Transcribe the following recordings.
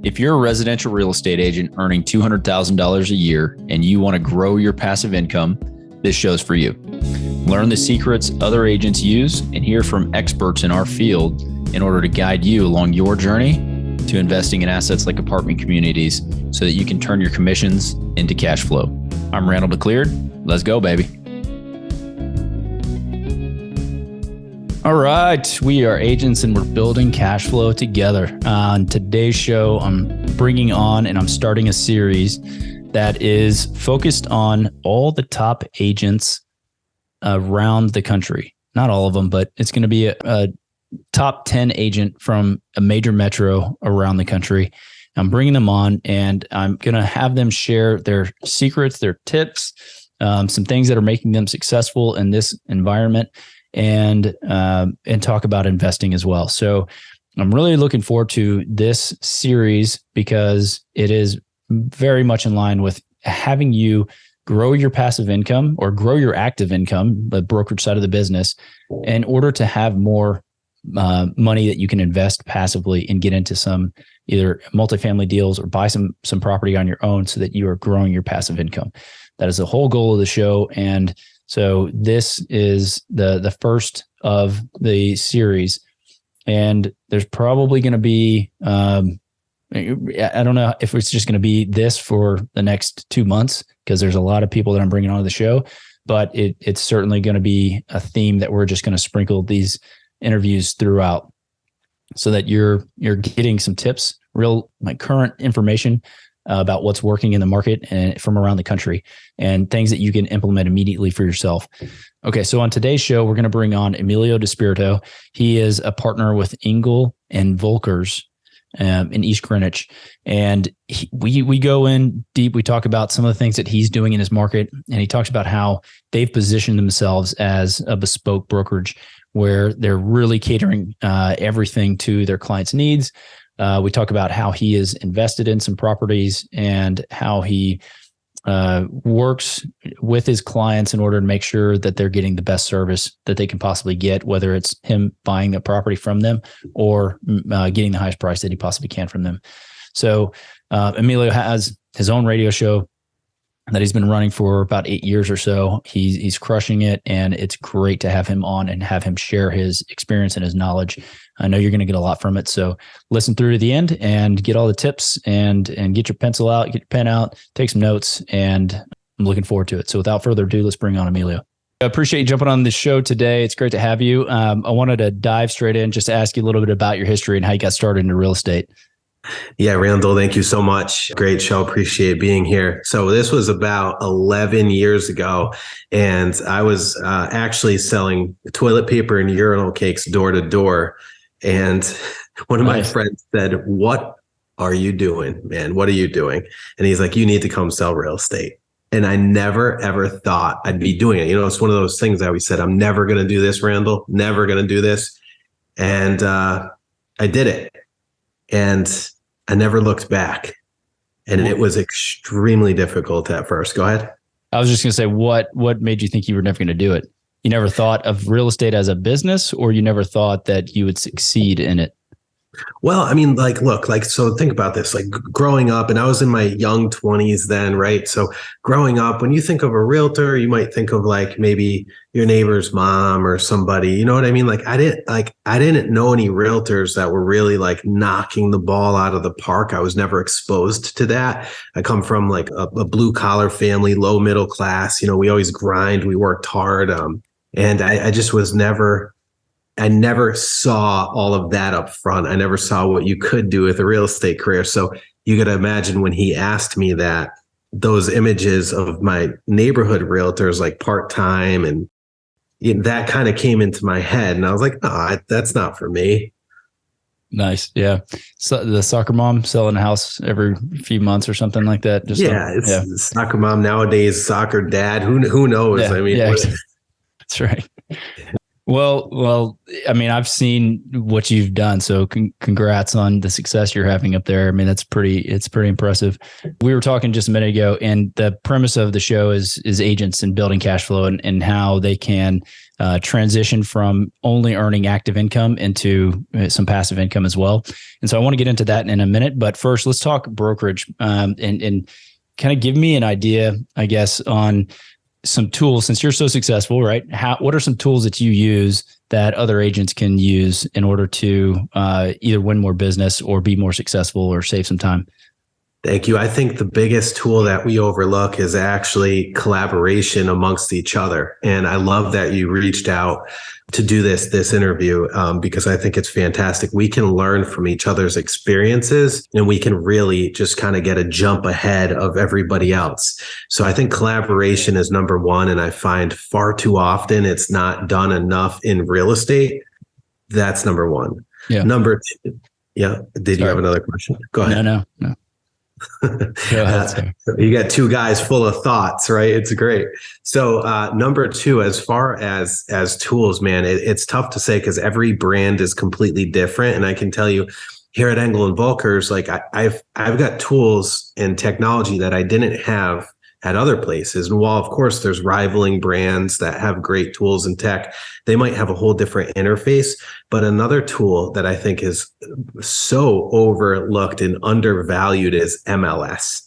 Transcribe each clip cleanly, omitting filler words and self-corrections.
If you're a residential real estate agent earning $200,000 a year and you want to grow your passive income, this show's for you. Learn the secrets other agents use and hear from experts in our field in order to guide you along your journey to investing in assets like apartment communities so that you can turn your commissions into cash flow. I'm Randall McLeod. Let's go, baby. All right, we are agents and we're building cash flow together. On today's show, I'm bringing on and I'm starting a series that is focused on all the top agents around the country. Not all of them, but it's going to be a top 10 agent from a major metro around the country. I'm bringing them on and I'm going to have them share their secrets, their tips, some things that are making them successful in this environment, and talk about investing as well. So I'm really looking forward to this series because it is very much in line with having you grow your passive income or grow your active income, the brokerage side of the business, in order to have more money that you can invest passively and get into some either multifamily deals or buy some property on your own so that you are growing your passive income. That is the whole goal of the show. And so this is the first of the series, and there's probably going to be, I don't know if it's just going to be this for the next 2 months, because there's a lot of people that I'm bringing onto the show, but it's certainly going to be a theme that we're just going to sprinkle these interviews throughout so that you're getting some tips, real like current information about what's working in the market and from around the country and things that you can implement immediately for yourself. Okay. So on today's show, we're going to bring on Emilio DiSpirito. He is a partner with Engel and Volkers in East Greenwich. And we go in deep. We talk about some of the things that he's doing in his market. And he talks about how they've positioned themselves as a bespoke brokerage where they're really catering everything to their clients' needs. We talk about how he is invested in some properties and how he works with his clients in order to make sure that they're getting the best service that they can possibly get, whether it's him buying the property from them or getting the highest price that he possibly can from them. So Emilio has his own radio show that he's been running for about 8 years or so. He's crushing it, and it's great to have him on and have him share his experience and his knowledge. I know you're going to get a lot from it. So listen through to the end and get all the tips and get your pencil out, get your pen out, take some notes, and I'm looking forward to it. So without further ado, let's bring on Emilio. I appreciate you jumping on the show today. It's great to have you. I wanted to dive straight in, just to ask you a little bit about your history and how you got started into real estate. Yeah, Randall, thank you so much. Great show. Appreciate being here. So this was about 11 years ago, and I was actually selling toilet paper and urinal cakes door to door. And one of my friends said, "What are you doing, man? What are you doing?" And he's like, "You need to come sell real estate." And I never, ever thought I'd be doing it. You know, it's one of those things I always said, I'm never going to do this, Randall, never going to do this. And I did it. And I never looked back. And it was extremely difficult at first. Go ahead. I was just going to say, what made you think you were never going to do it? You never thought of real estate as a business, or you never thought that you would succeed in it? Well, I mean, so think about this, like growing up, and I was in my young 20s then, right? So growing up, when you think of a realtor, you might think of like maybe your neighbor's mom or somebody, you know what I mean? I didn't know any realtors that were really like knocking the ball out of the park. I was never exposed to that. I come from like a blue collar family, low middle class, you know, we always grind, we worked hard. And I just was I never saw all of that up front. I never saw what you could do with a real estate career. So you got to imagine when he asked me that, those images of my neighborhood realtors, like part-time, and that kind of came into my head. And I was like, no, that's not for me. Nice. Yeah. So the soccer mom selling a house every few months or something like that. It's soccer mom nowadays, soccer dad. Who knows? Yeah, I mean, that's right. Well, I mean, I've seen what you've done. So congrats on the success you're having up there. I mean, it's pretty impressive. We were talking just a minute ago, and the premise of the show is agents and building cash flow and how they can transition from only earning active income into some passive income as well. And so I want to get into that in a minute, but first let's talk brokerage and kind of give me an idea, I guess, on some tools, since you're so successful, right? What are some tools that you use that other agents can use in order to either win more business or be more successful or save some time? Thank you. I think the biggest tool that we overlook is actually collaboration amongst each other. And I love that you reached out to do this interview because I think it's fantastic. We can learn from each other's experiences and we can really just kind of get a jump ahead of everybody else. So I think collaboration is number one. And I find far too often it's not done enough in real estate. That's number one. Yeah. Number two. Yeah. Did you have another question? Go ahead. No. Go ahead, you got two guys full of thoughts, right? It's great. So number two, as far as tools, man, it's tough to say because every brand is completely different. And I can tell you here at Engel and Volkers, like I've got tools and technology that I didn't have at other places. And while, of course, there's rivaling brands that have great tools and tech, they might have a whole different interface. But another tool that I think is so overlooked and undervalued is MLS.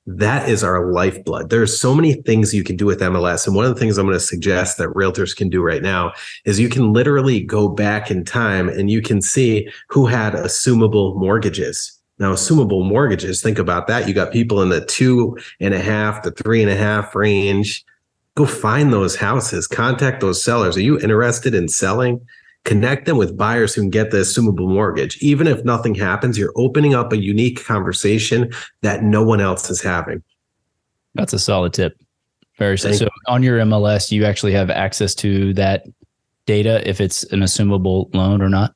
That is our lifeblood. There's so many things you can do with MLS. And one of the things I'm going to suggest that realtors can do right now is you can literally go back in time and you can see who had assumable mortgages. Now, assumable mortgages, think about that. You got people in the 2.5 to 3.5 range. Go find those houses, contact those sellers. Are you interested in selling? Connect them with buyers who can get the assumable mortgage. Even if nothing happens, you're opening up a unique conversation that no one else is having. That's a solid tip. Very so. So on your MLS, you actually have access to that data if it's an assumable loan or not?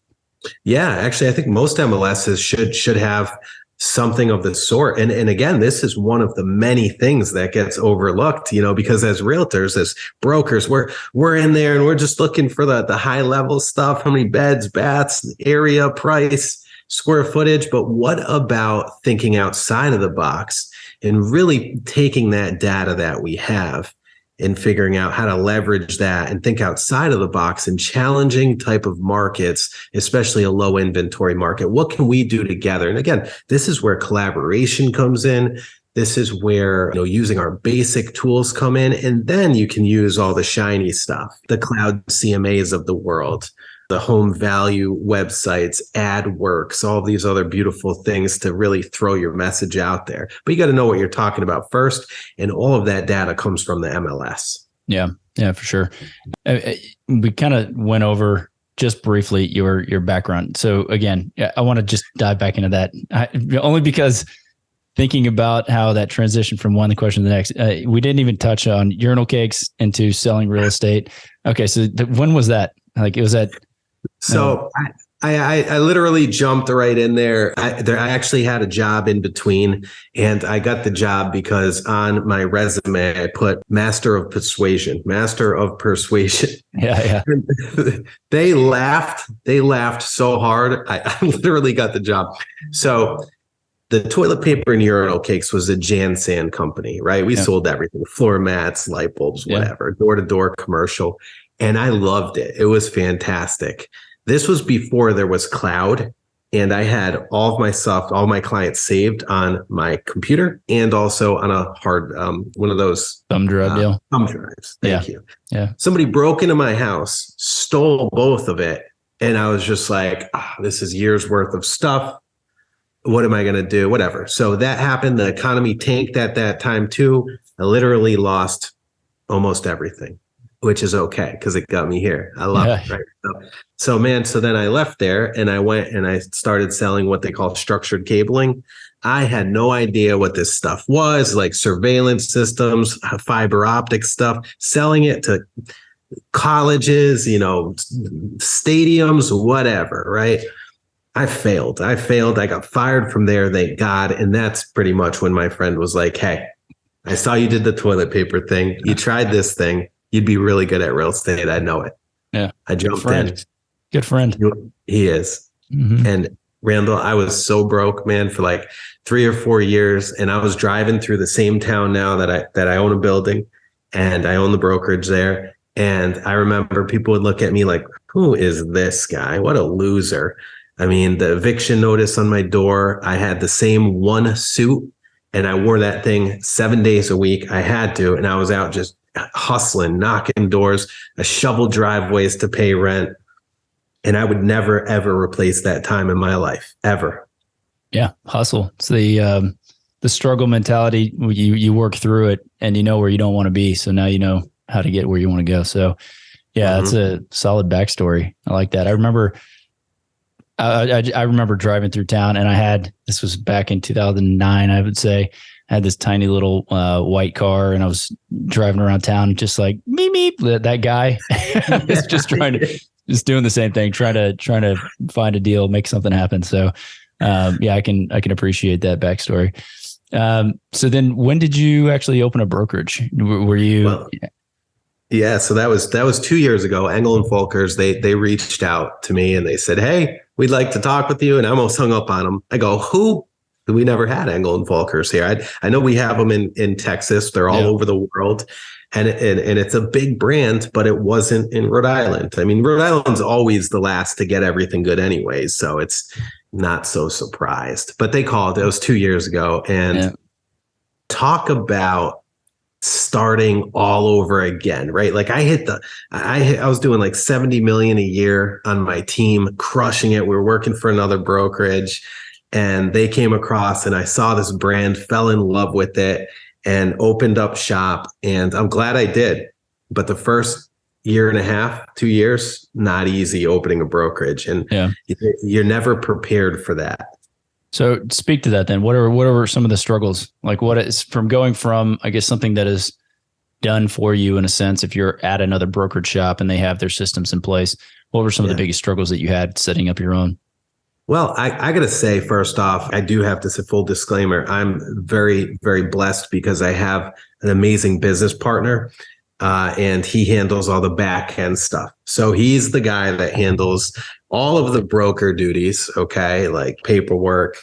Yeah, actually, I think most MLSs should have something of the sort. And again, this is one of the many things that gets overlooked, because as realtors, as brokers, we're in there and we're just looking for the high level stuff, how many beds, baths, area, price, square footage. But what about thinking outside of the box and really taking that data that we have and figuring out how to leverage that and think outside of the box in challenging type of markets, especially a low inventory market? What can we do together? And again, this is where collaboration comes in. This is where using our basic tools come in. And then you can use all the shiny stuff, the cloud CMAs of the world, the home value websites, AdWorks, all these other beautiful things to really throw your message out there. But you got to know what you're talking about first. And all of that data comes from the MLS. Yeah, for sure. We kind of went over just briefly your background. So again, I want to just dive back into that only because thinking about how that transition from one question to the next, we didn't even touch on urinal cakes into selling real estate. Okay. So when was that? Like it was at... So I literally jumped right in there. I actually had a job in between, and I got the job because on my resume I put master of persuasion. Yeah. They laughed so hard. I literally got the job. So the toilet paper and urinal cakes was a Jansan company, right? We sold everything: floor mats, light bulbs, whatever, door-to-door commercial. And I loved it. It was fantastic. This was before there was cloud. And I had all of my stuff, all my clients saved on my computer and also on a hard, one of those thumb drive deal. Thumb drives. Thank you. Yeah. Somebody broke into my house, stole both of it. And I was just like, this is years worth of stuff. What am I going to do? Whatever. So that happened. The economy tanked at that time too. I literally lost almost everything, which is okay because it got me here. I love it. Right. So then I left there and I went and I started selling what they call structured cabling. I had no idea what this stuff was, like surveillance systems, fiber optic stuff, selling it to colleges, stadiums, whatever. Right. I failed. I got fired from there. Thank God. And that's pretty much when my friend was like, hey, I saw you did the toilet paper thing. You tried this thing. You'd be really good at real estate. I know it. Yeah. I jumped in. Good friend. He is. Mm-hmm. And Randall, I was so broke, man, for like 3 or 4 years. And I was driving through the same town now that I own a building and I own the brokerage there. And I remember people would look at me like, who is this guy? What a loser. I mean, the eviction notice on my door, I had the same one suit and I wore that thing 7 days a week. I had to, and I was out just hustling, knocking doors, I shoveled driveways to pay rent. And I would never, ever replace that time in my life, ever. Yeah, hustle. It's the struggle mentality. You work through it and you know where you don't want to be. So now you know how to get where you want to go. So yeah, that's a solid backstory. I like that. I remember I remember driving through town and this was back in 2009, I would say. I had this tiny little white car and I was driving around town just like meep, that guy. I was just doing the same thing, trying to find a deal, make something happen. So yeah, I can appreciate that backstory. So then when did you actually open a brokerage? Were you? Well, yeah, so that was 2 years ago. Engel and Volkers, they reached out to me and they said, "Hey, we'd like to talk with you." And I almost hung up on them. I go, "Who?" We never had Engel and Volkers here. I know we have them in Texas. They're all over the world. And it's a big brand, but it wasn't in Rhode Island. I mean, Rhode Island's always the last to get everything good anyways. So it's not so surprised. But they called. It was 2 years ago. And talk about starting all over again, right? Like I was doing like 70 million a year on my team, crushing it. We were working for another brokerage. And they came across and I saw this brand, fell in love with it and opened up shop. And I'm glad I did. But the first year and a half, 2 years, not easy opening a brokerage. And you're never prepared for that. So speak to that then. What are some of the struggles? Like what is from going from, I guess, something that is done for you in a sense, if you're at another brokerage shop and they have their systems in place, what were some of the biggest struggles that you had setting up your own? Well, I got to say, first off, I do have to say full disclaimer. I'm very, very blessed because I have an amazing business partner and he handles all the back end stuff. So he's the guy that handles all of the broker duties, okay, like paperwork,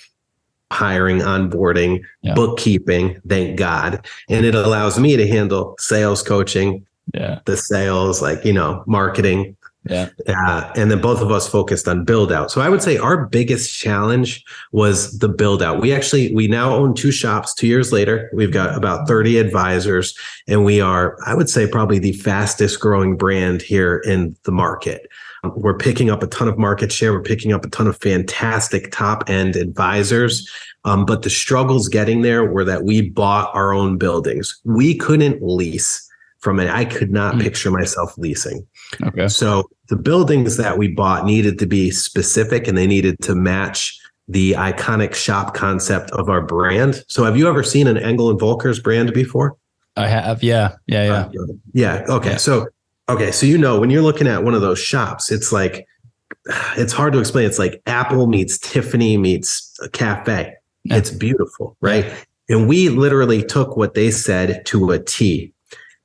hiring, onboarding, bookkeeping, thank God. And it allows me to handle sales coaching, the sales, like, marketing. Yeah. And then both of us focused on build out. So I would say our biggest challenge was the build out. We now own 2 shops 2 years later. We've got about 30 advisors and we are, I would say, probably the fastest growing brand here in the market. We're picking up a ton of market share. We're picking up a ton of fantastic top end advisors. But the struggles getting there were that we bought our own buildings. We couldn't lease from it. I could not picture myself leasing. Okay. So the buildings that we bought needed to be specific and they needed to match the iconic shop concept of our brand. So have you ever seen an Engel and Volkers brand before? I have. Yeah. Okay. Yeah. So when you're looking at one of those shops, it's like, it's hard to explain. It's like Apple meets Tiffany meets a cafe. Yeah. It's beautiful. Right. Yeah. And we literally took what they said to a T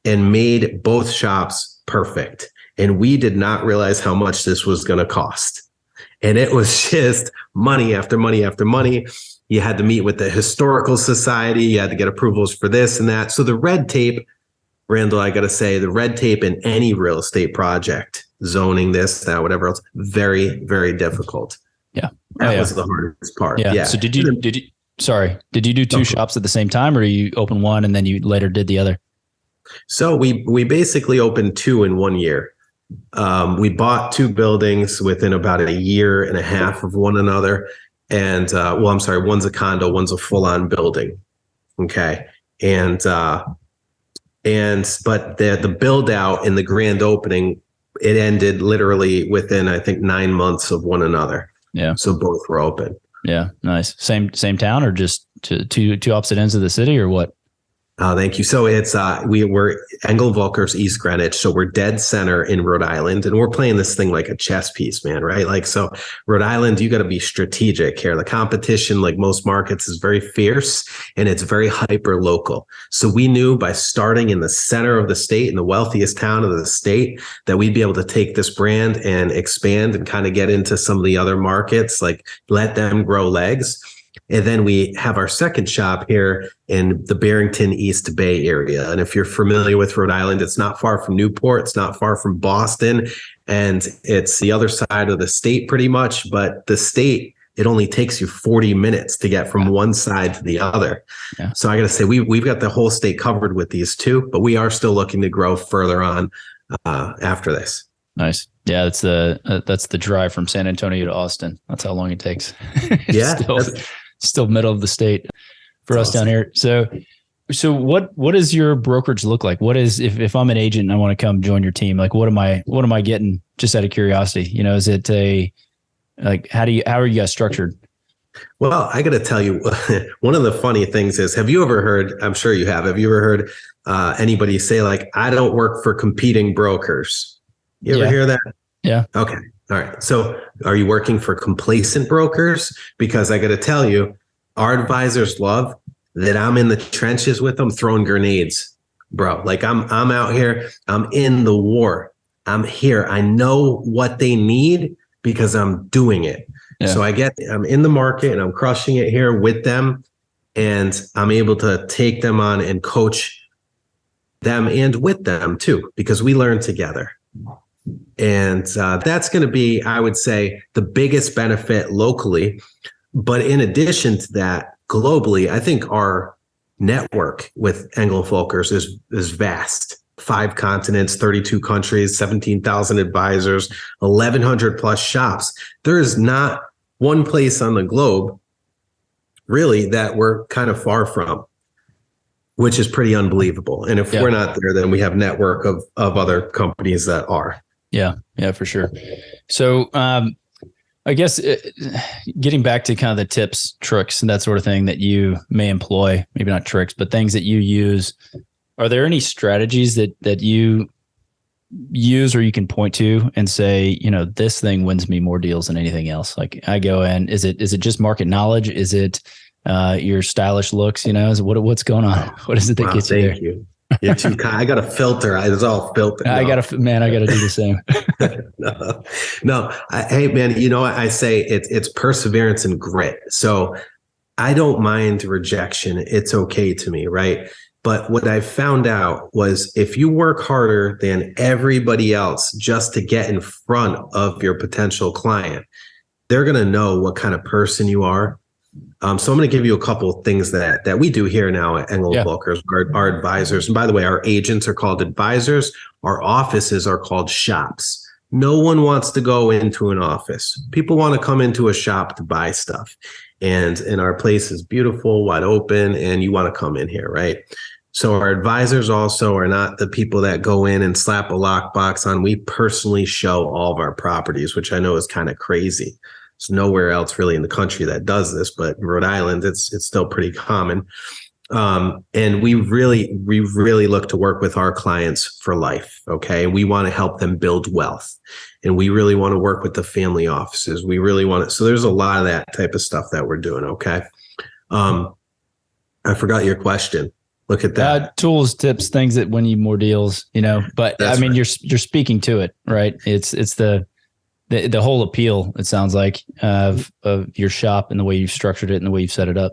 and made both shops perfect. And we did not realize how much this was going to cost. And it was just money after money after money. You had to meet with the historical society. You had to get approvals for this and that. So the red tape, Randall, I got to say, the red tape in any real estate project, zoning, this, that, whatever else, very, very difficult. Yeah. That was the hardest part. Yeah. So did you do 2 shops at the same time or you open one and then you later did the other? So we basically opened 2 in 1 year. We bought 2 buildings within about a year and a half of one another. And one's a condo, one's a full-on building. Okay. But the build out in the grand opening, it ended literally within, I think, 9 months of one another. Yeah. So both were open. Yeah. Nice. Same town or just two opposite ends of the city or what? Oh, thank you. So it's we're Engel Volkers, East Greenwich. So we're dead center in Rhode Island, and we're playing this thing like a chess piece, man. Right? Like, so Rhode Island, you got to be strategic here. The competition, like most markets, is very fierce and it's very hyper local. So we knew by starting in the center of the state, in the wealthiest town of the state, that we'd be able to take this brand and expand and kind of get into some of the other markets, like let them grow legs. And then we have our second shop here in the Barrington East Bay area. And if you're familiar with Rhode Island, it's not far from Newport. It's not far from Boston. And it's the other side of the state pretty much. But the state, it only takes you 40 minutes to get from one side to the other. Yeah. So I got to say, we've got the whole state covered with these two, but we are still looking to grow further on after this. Nice. Yeah, that's the drive from San Antonio to Austin. That's how long it takes. Yeah. Still middle of the state for us down here. So what does your brokerage look like? What is, if I'm an agent and I want to come join your team, like what am I getting, just out of curiosity? Is it how are you guys structured? Well, I got to tell you, one of the funny things is, have you ever heard, I'm sure you have you ever heard anybody say like, I don't work for competing brokers? You ever hear that? Yeah. Okay. All right. So are you working for complacent brokers? Because I got to tell you, our advisors love that I'm in the trenches with them throwing grenades, bro. Like I'm out here. I'm in the war. I'm here. I know what they need because I'm doing it. Yeah. So I'm in the market and I'm crushing it here with them. And I'm able to take them on and coach them and with them too, because we learn together. And that's going to be, I would say, the biggest benefit locally. But in addition to that, globally, I think our network with Engel Volkers is vast. 5 continents, 32 countries, 17,000 advisors, 1,100 plus shops. There is not one place on the globe, really, that we're kind of far from, which is pretty unbelievable. And if we're not there, then we have network of other companies that are. Yeah, for sure. So I guess getting back to kind of the tips, tricks, and that sort of thing that you may employ, maybe not tricks, but things that you use. Are there any strategies that you use or you can point to and say, this thing wins me more deals than anything else? Like I go in, is it just market knowledge? Is it your stylish looks? What's going on? What is it that gets you there? Thank you. You're too kind. I got a filter. It's all filtered. No. I got to do the same. No. Hey man, I say it's perseverance and grit. So I don't mind rejection. It's okay to me. Right. But what I found out was if you work harder than everybody else just to get in front of your potential client, they're going to know what kind of person you are. So I'm going to give you a couple of things that we do here now at Engel Volkers, our advisors. And by the way, our agents are called advisors. Our offices are called shops. No one wants to go into an office. People want to come into a shop to buy stuff. And our place is beautiful, wide open, and you want to come in here, right? So our advisors also are not the people that go in and slap a lockbox on. We personally show all of our properties, which I know is kind of crazy. There's nowhere else really in the country that does this, but in Rhode Island, it's still pretty common. And we really look to work with our clients for life. Okay. We want to help them build wealth, and we really want to work with the family offices. We really want to. So there's a lot of that type of stuff that we're doing. Okay. I forgot your question. Look at that. Tools, tips, things that win you more deals, but that's right. You're speaking to it, right? It's the whole appeal, it sounds like, of your shop and the way you've structured it and the way you've set it up.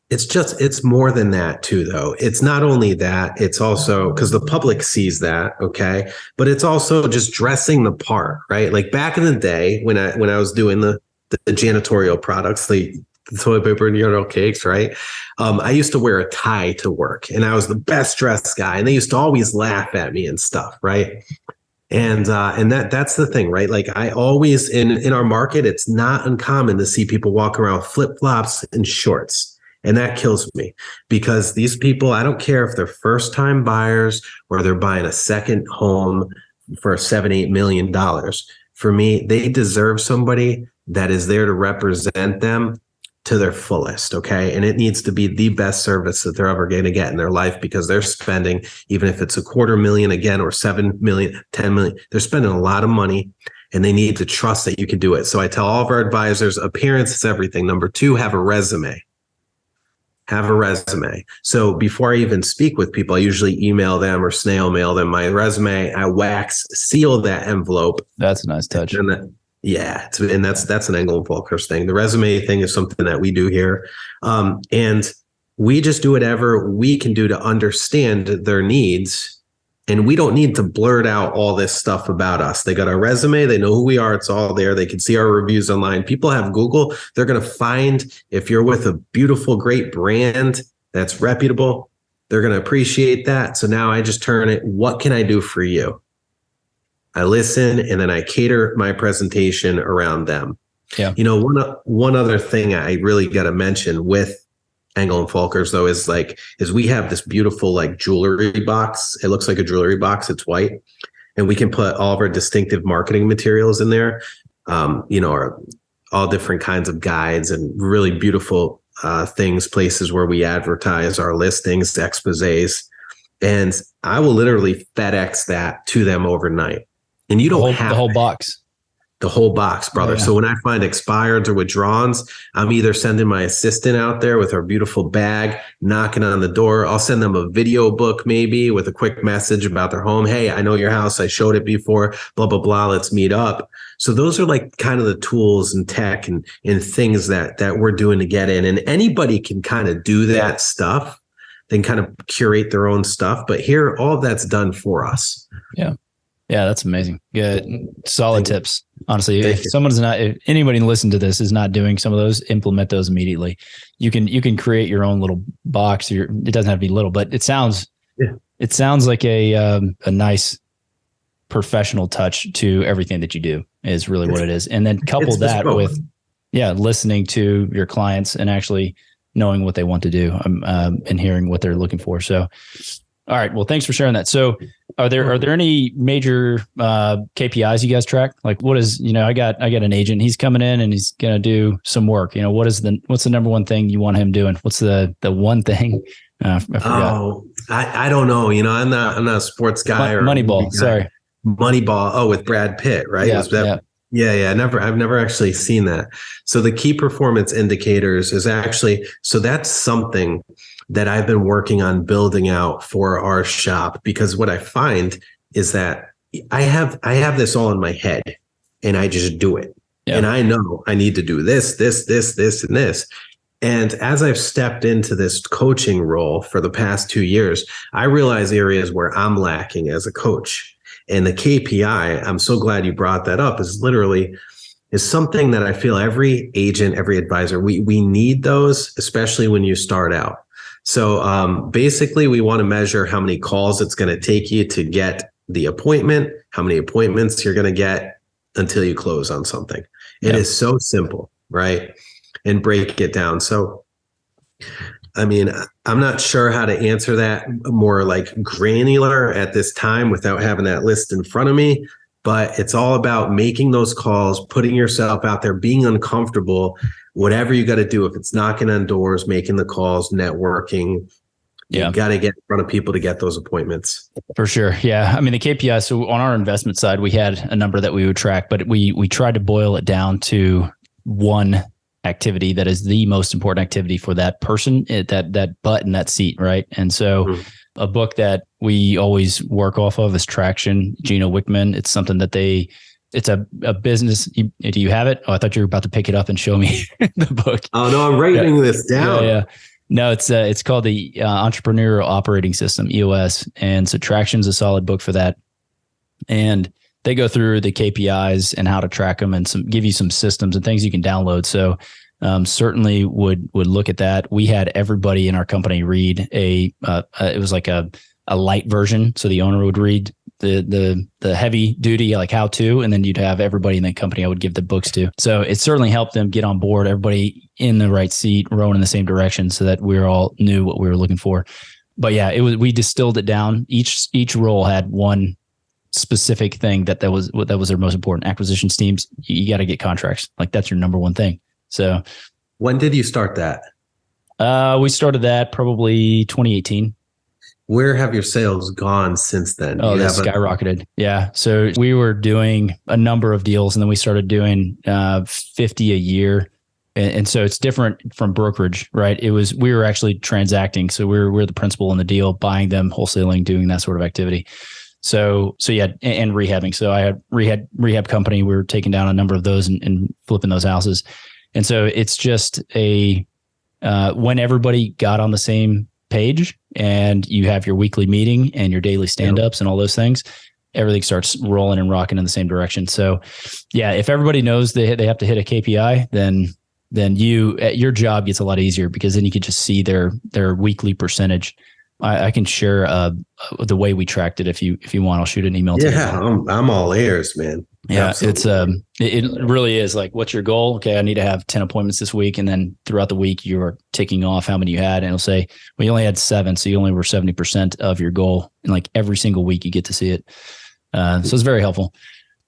It's more than that too, though. It's not only that, it's also because the public sees that. Okay. But it's also just dressing the part, right? Like back in the day when I was doing the janitorial products, the toilet paper and urinal cakes, right? I used to wear a tie to work, and I was the best dressed guy, and they used to always laugh at me and stuff, right? And that's the thing, right? Like I always in our market, it's not uncommon to see people walk around flip-flops and shorts. And that kills me, because these people, I don't care if they're first-time buyers or they're buying a second home for $7-8 million. For me, they deserve somebody that is there to represent them to their fullest. Okay. And it needs to be the best service that they're ever going to get in their life, because they're spending, even if it's $250,000 again, or 7 million, 10 million, they're spending a lot of money, and they need to trust that you can do it. So I tell all of our advisors, appearance is everything. Number 2, have a resume. Have a resume. So before I even speak with people, I usually email them or snail mail them my resume. I wax seal that envelope. That's a nice touch. That's an Engel and Volkers thing. The resume thing is something that we do here. And we just do whatever we can do to understand their needs. And we don't need to blurt out all this stuff about us. They got our resume. They know who we are. It's all there. They can see our reviews online. People have Google. They're going to find if you're with a beautiful, great brand that's reputable, they're going to appreciate that. So now I just turn it, what can I do for you? I listen, and then I cater my presentation around them. Yeah. One other thing I really got to mention with Engel and Volkers, though, is we have this beautiful jewelry box. It looks like a jewelry box. It's white, and we can put all of our distinctive marketing materials in there. All different kinds of guides and really beautiful things, places where we advertise our listings, exposés, and I will literally FedEx that to them overnight. And you don't have the whole box. The whole box, brother. Oh, yeah. So when I find expireds or withdrawals, I'm either sending my assistant out there with our beautiful bag, knocking on the door. I'll send them a video book, maybe with a quick message about their home. Hey, I know your house. I showed it before, blah, blah, blah. Let's meet up. So those are kind of the tools and tech and things that we're doing to get in. And anybody can kind of do that stuff. They can kind of curate their own stuff. But here, all of that's done for us. Yeah. Yeah, that's amazing. Good, solid tips. Honestly, if anybody listening to this is not doing some of those, implement those immediately. You can create your own little box. It doesn't have to be little, but it sounds like a nice professional touch to everything that you do is really what it is. And then couple that with listening to your clients and actually knowing what they want to do and hearing what they're looking for. So, all right. Well, thanks for sharing that. So are there any major KPIs you guys track? Like what is, I got an agent, he's coming in and he's going to do some work. What's the number one thing you want him doing? What's the one thing? I forgot. I don't know. I'm not a sports guy or Moneyball. Sorry. Moneyball. Oh, with Brad Pitt, right? Yeah. I've never actually seen that. So the key performance indicators is so that's something that I've been working on building out for our shop, because what I find is that I have this all in my head and I just do it. Yeah. And I know I need to do this, and this. And as I've stepped into this coaching role for the past 2 years, I realize areas where I'm lacking as a coach. And the KPI, I'm so glad you brought that up, is something that I feel every agent, every advisor, we need those, especially when you start out. So basically, we want to measure how many calls it's going to take you to get the appointment, how many appointments you're going to get until you close on something. It is so simple, right? And break it down. So, I'm not sure how to answer that more granular at this time without having that list in front of me. But it's all about making those calls, putting yourself out there, being uncomfortable, whatever you got to do. If it's knocking on doors, making the calls, networking, you got to get in front of people to get those appointments. For sure. Yeah. The KPI. So on our investment side, we had a number that we would track, but we tried to boil it down to one activity that is the most important activity for that person, that butt in that seat. Right. And so a book that we always work off of is Traction, Gino Wickman. It's something that it's a business. Do you have it? Oh, I thought you were about to pick it up and show me the book. Oh no, I'm writing this down. Yeah. No, it's called the Entrepreneurial Operating System, EOS. And so Traction's a solid book for that. And they go through the KPIs and how to track them and give you some systems and things you can download. So certainly would look at that. We had everybody in our company read it was like a light version. So the owner would read the heavy duty, how to, and then you'd have everybody in the company I would give the books to. So it certainly helped them get on board, everybody in the right seat, rowing in the same direction so that we all knew what we were looking for. But yeah, we distilled it down. Each role had one specific thing that was their most important. Acquisitions teams, you got to get contracts. That's your number one thing. So When did you start that? We started that probably 2018. Where have your sales gone since then? Oh, they skyrocketed. Yeah. So we were doing a number of deals, and then we started doing 50 a year. And so it's different from brokerage, right? We were actually transacting. So we're the principal in the deal, buying them, wholesaling, doing that sort of activity. So yeah, and rehabbing. So I had rehab company. We were taking down a number of those and flipping those houses. And so it's just when everybody got on the same page and you have your weekly meeting and your daily stand-ups and all those things, everything starts rolling and rocking in the same direction. So yeah, if everybody knows they have to hit a KPI, then your job gets a lot easier, because then you can just see their weekly percentage. I can share the way we tracked it if you want. I'll shoot an email to you. Yeah, I'm all ears, man. Yeah, Absolutely. It really is like, what's your goal? Okay, I need to have 10 appointments this week, and then throughout the week you're ticking off how many you had, and it'll say, well, you only had 7, so you only were 70% of your goal, and like every single week you get to see it. So it's very helpful.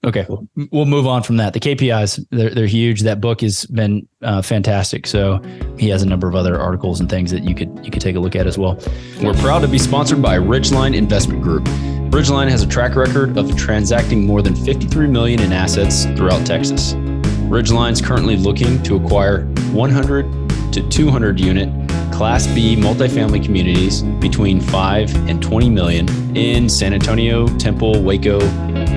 Okay, we'll move on from that. The KPIs, they're huge. That book has been fantastic. So he has a number of other articles and things that you could take a look at as well. We're proud to be sponsored by Ridgeline Investment Group. Ridgeline has a track record of transacting more than $53 million in assets throughout Texas. Ridgeline is currently looking to acquire 100 to 200 unit Class B multifamily communities between 5 and 20 million in San Antonio, Temple, Waco,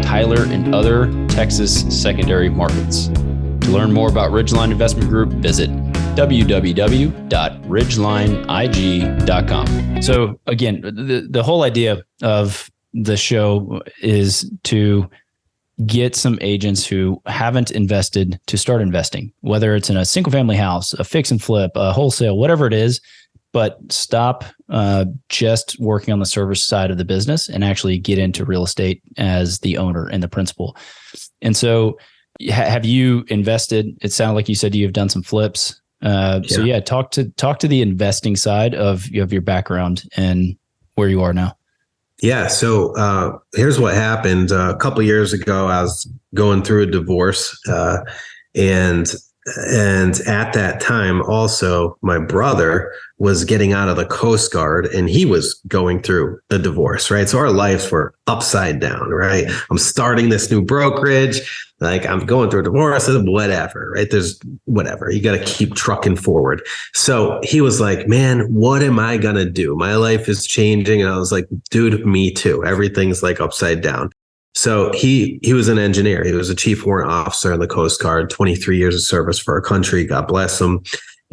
Tyler, and other Texas secondary markets. To learn more about Ridgeline Investment Group, visit www.ridgelineig.com. So again, the whole idea of the show is to get some agents who haven't invested to start investing, whether it's in a single family house, a fix and flip, a wholesale, whatever it is, but stop just working on the service side of the business and actually get into real estate as the owner and the principal. And so have you invested? It sounded like you said you've done some flips. So yeah, talk to the investing side of your background and where you are now. Yeah. So here's what happened. A couple of years ago, I was going through a divorce, and at that time, also, my brother was getting out of the Coast Guard, and he was going through a divorce, right? So our lives were upside down, right? I'm starting this new brokerage, like I'm going through a divorce, whatever, right? There's whatever. You got to keep trucking forward. So he was like, man, what am I going to do? My life is changing. And I was like, dude, me too. Everything's like upside down. So he was an engineer. He was a chief warrant officer in the Coast Guard, 23 years of service for our country. God bless him.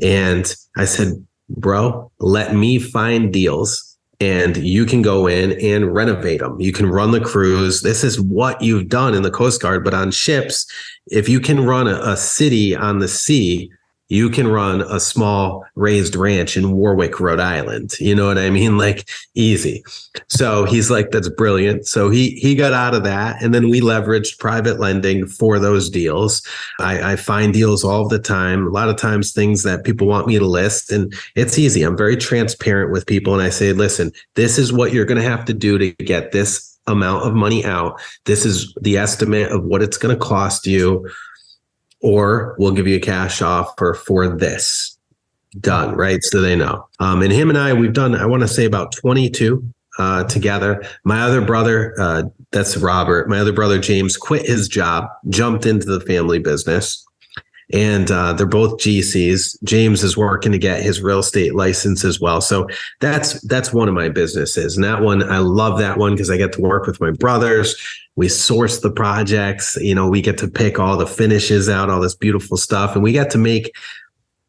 And I said, bro, let me find deals and you can go in and renovate them. You can run the crews. This is what you've done in the Coast Guard, but on ships, if you can run a city on the sea, you can run a small raised ranch in Warwick, Rhode Island. You know what I mean? Like easy. So he's like, that's brilliant. So he got out of that. And then we leveraged private lending for those deals. I find deals all the time. A lot of times things that people want me to list, and it's easy. I'm very transparent with people. And I say, listen, this is what you're going to have to do to get this amount of money out. This is the estimate of what it's going to cost you. Or we'll give you a cash offer for this. Done, right? So they know. And him and I, we've done, I want to say about 22 together. My other brother, that's Robert, my other brother, James, quit his job, jumped into the family business. And they're both GCs. James is working to get his real estate license as well. So that's one of my businesses. And that one, I love that one because I get to work with my brothers. We source the projects. You know, we get to pick all the finishes out, all this beautiful stuff, and we get to make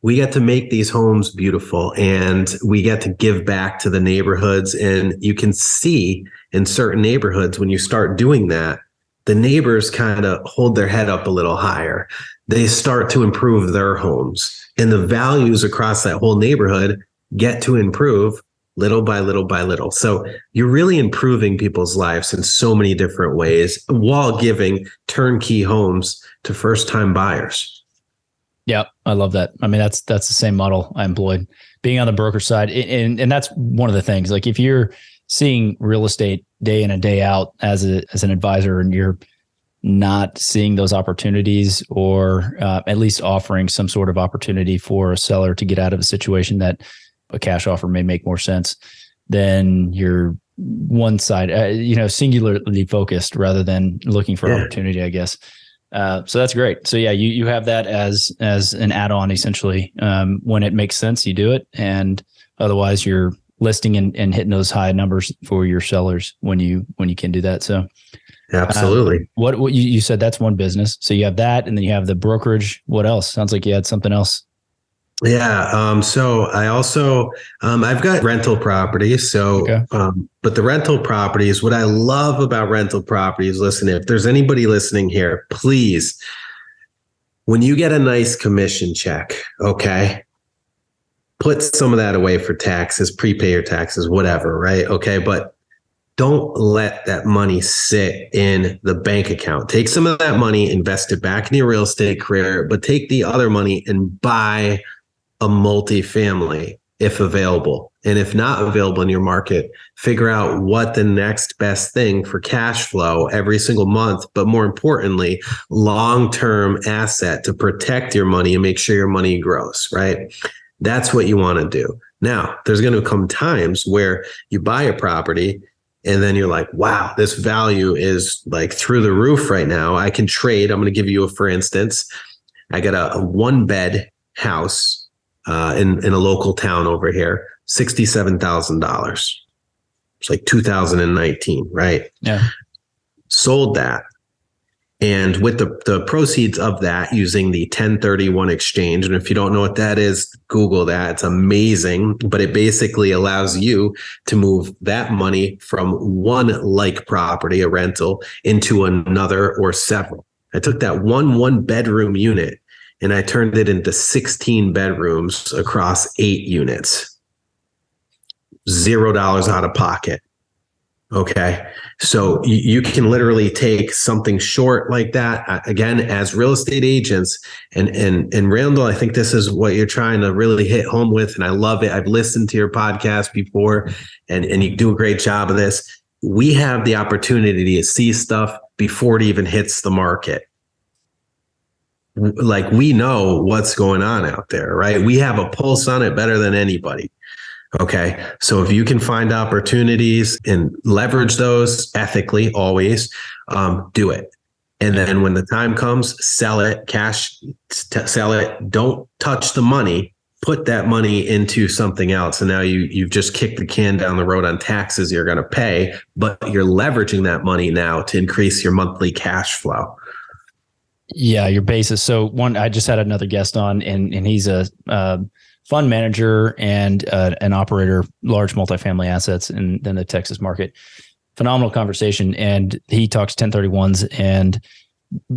these homes beautiful, and we get to give back to the neighborhoods. And you can see in certain neighborhoods when you start doing that, the neighbors kind of hold their head up a little higher. They start to improve their homes, and the values across that whole neighborhood get to improve little by little by little. So you're really improving people's lives in so many different ways while giving turnkey homes to first-time buyers. Yeah, I love that. I mean, that's the same model I employed, being on the broker side. And that's one of the things, like if you're seeing real estate day in and day out as an advisor, and you're not seeing those opportunities, or at least offering some sort of opportunity for a seller to get out of a situation that a cash offer may make more sense, then you're one side, singularly focused rather than looking for opportunity, I guess. So that's great. So yeah, you have that as an add-on essentially. When it makes sense, you do it, and otherwise you're listing and hitting those high numbers for your sellers when you can do that. So absolutely. What you said, that's one business. So you have that, and then you have the brokerage. What else? Sounds like you had something else. Yeah. So I also, I've got rental properties. So, Okay. But the rental properties, what I love about rental properties, listen, if there's anybody listening here, please, when you get a nice commission check, okay, put some of that away for taxes, prepay your taxes, whatever. Right. Okay. But don't let that money sit in the bank account. Take some of that money, invest it back in your real estate career, but take the other money and buy a multifamily if available. And if not available in your market, figure out what the next best thing for cash flow every single month, but more importantly, long-term asset to protect your money and make sure your money grows, right? That's what you want to do. Now, there's going to come times where you buy a property and then you're like, wow, this value is like through the roof right now. I can trade. I'm going to give you for instance, I got a one-bed house in a local town over here, $67,000. It's like 2019, right? Yeah. Sold that. And with the proceeds of that, using the 1031 exchange, and if you don't know what that is, Google that. It's amazing. But it basically allows you to move that money from one like property, a rental, into another or several. I took that one bedroom unit and I turned it into 16 bedrooms across 8 units. $0 out of pocket. Okay. So you can literally take something short like that. Again, as real estate agents, and Randall, I think this is what you're trying to really hit home with. And I love it. I've listened to your podcast before, and you do a great job of this. We have the opportunity to see stuff before it even hits the market. Like, we know what's going on out there, right? We have a pulse on it better than anybody. Okay. So if you can find opportunities and leverage those ethically, always, do it. And then when the time comes, sell it, sell it. Don't touch the money. Put that money into something else. And now you've just kicked the can down the road on taxes you're going to pay, but you're leveraging that money now to increase your monthly cash flow. Yeah, your basis. So I just had another guest on, and he's a fund manager and an operator, large multifamily assets in the Texas market. Phenomenal conversation. And he talks 1031s. And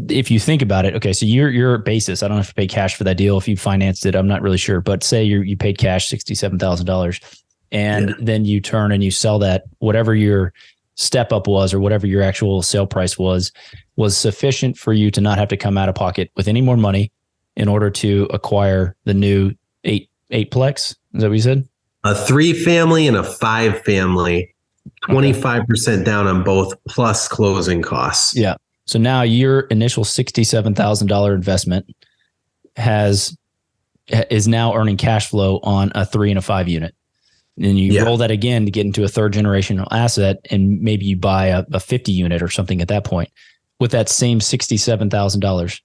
if you think about it, okay, so your basis, I don't have to pay cash for that deal. If you financed it, I'm not really sure, but say you paid cash $67,000, and then you turn and you sell that, whatever your step up was, or whatever your actual sale price was sufficient for you to not have to come out of pocket with any more money in order to acquire the new eightplex. Is that what you said? A 3-family and a 5-family, 25% down on both, plus closing costs. Yeah. So now your initial $67,000 investment is now earning cash flow on a 3 and a 5 unit. And you roll that again to get into a third generational asset, and maybe you buy a 50 unit or something at that point with that same $67,000.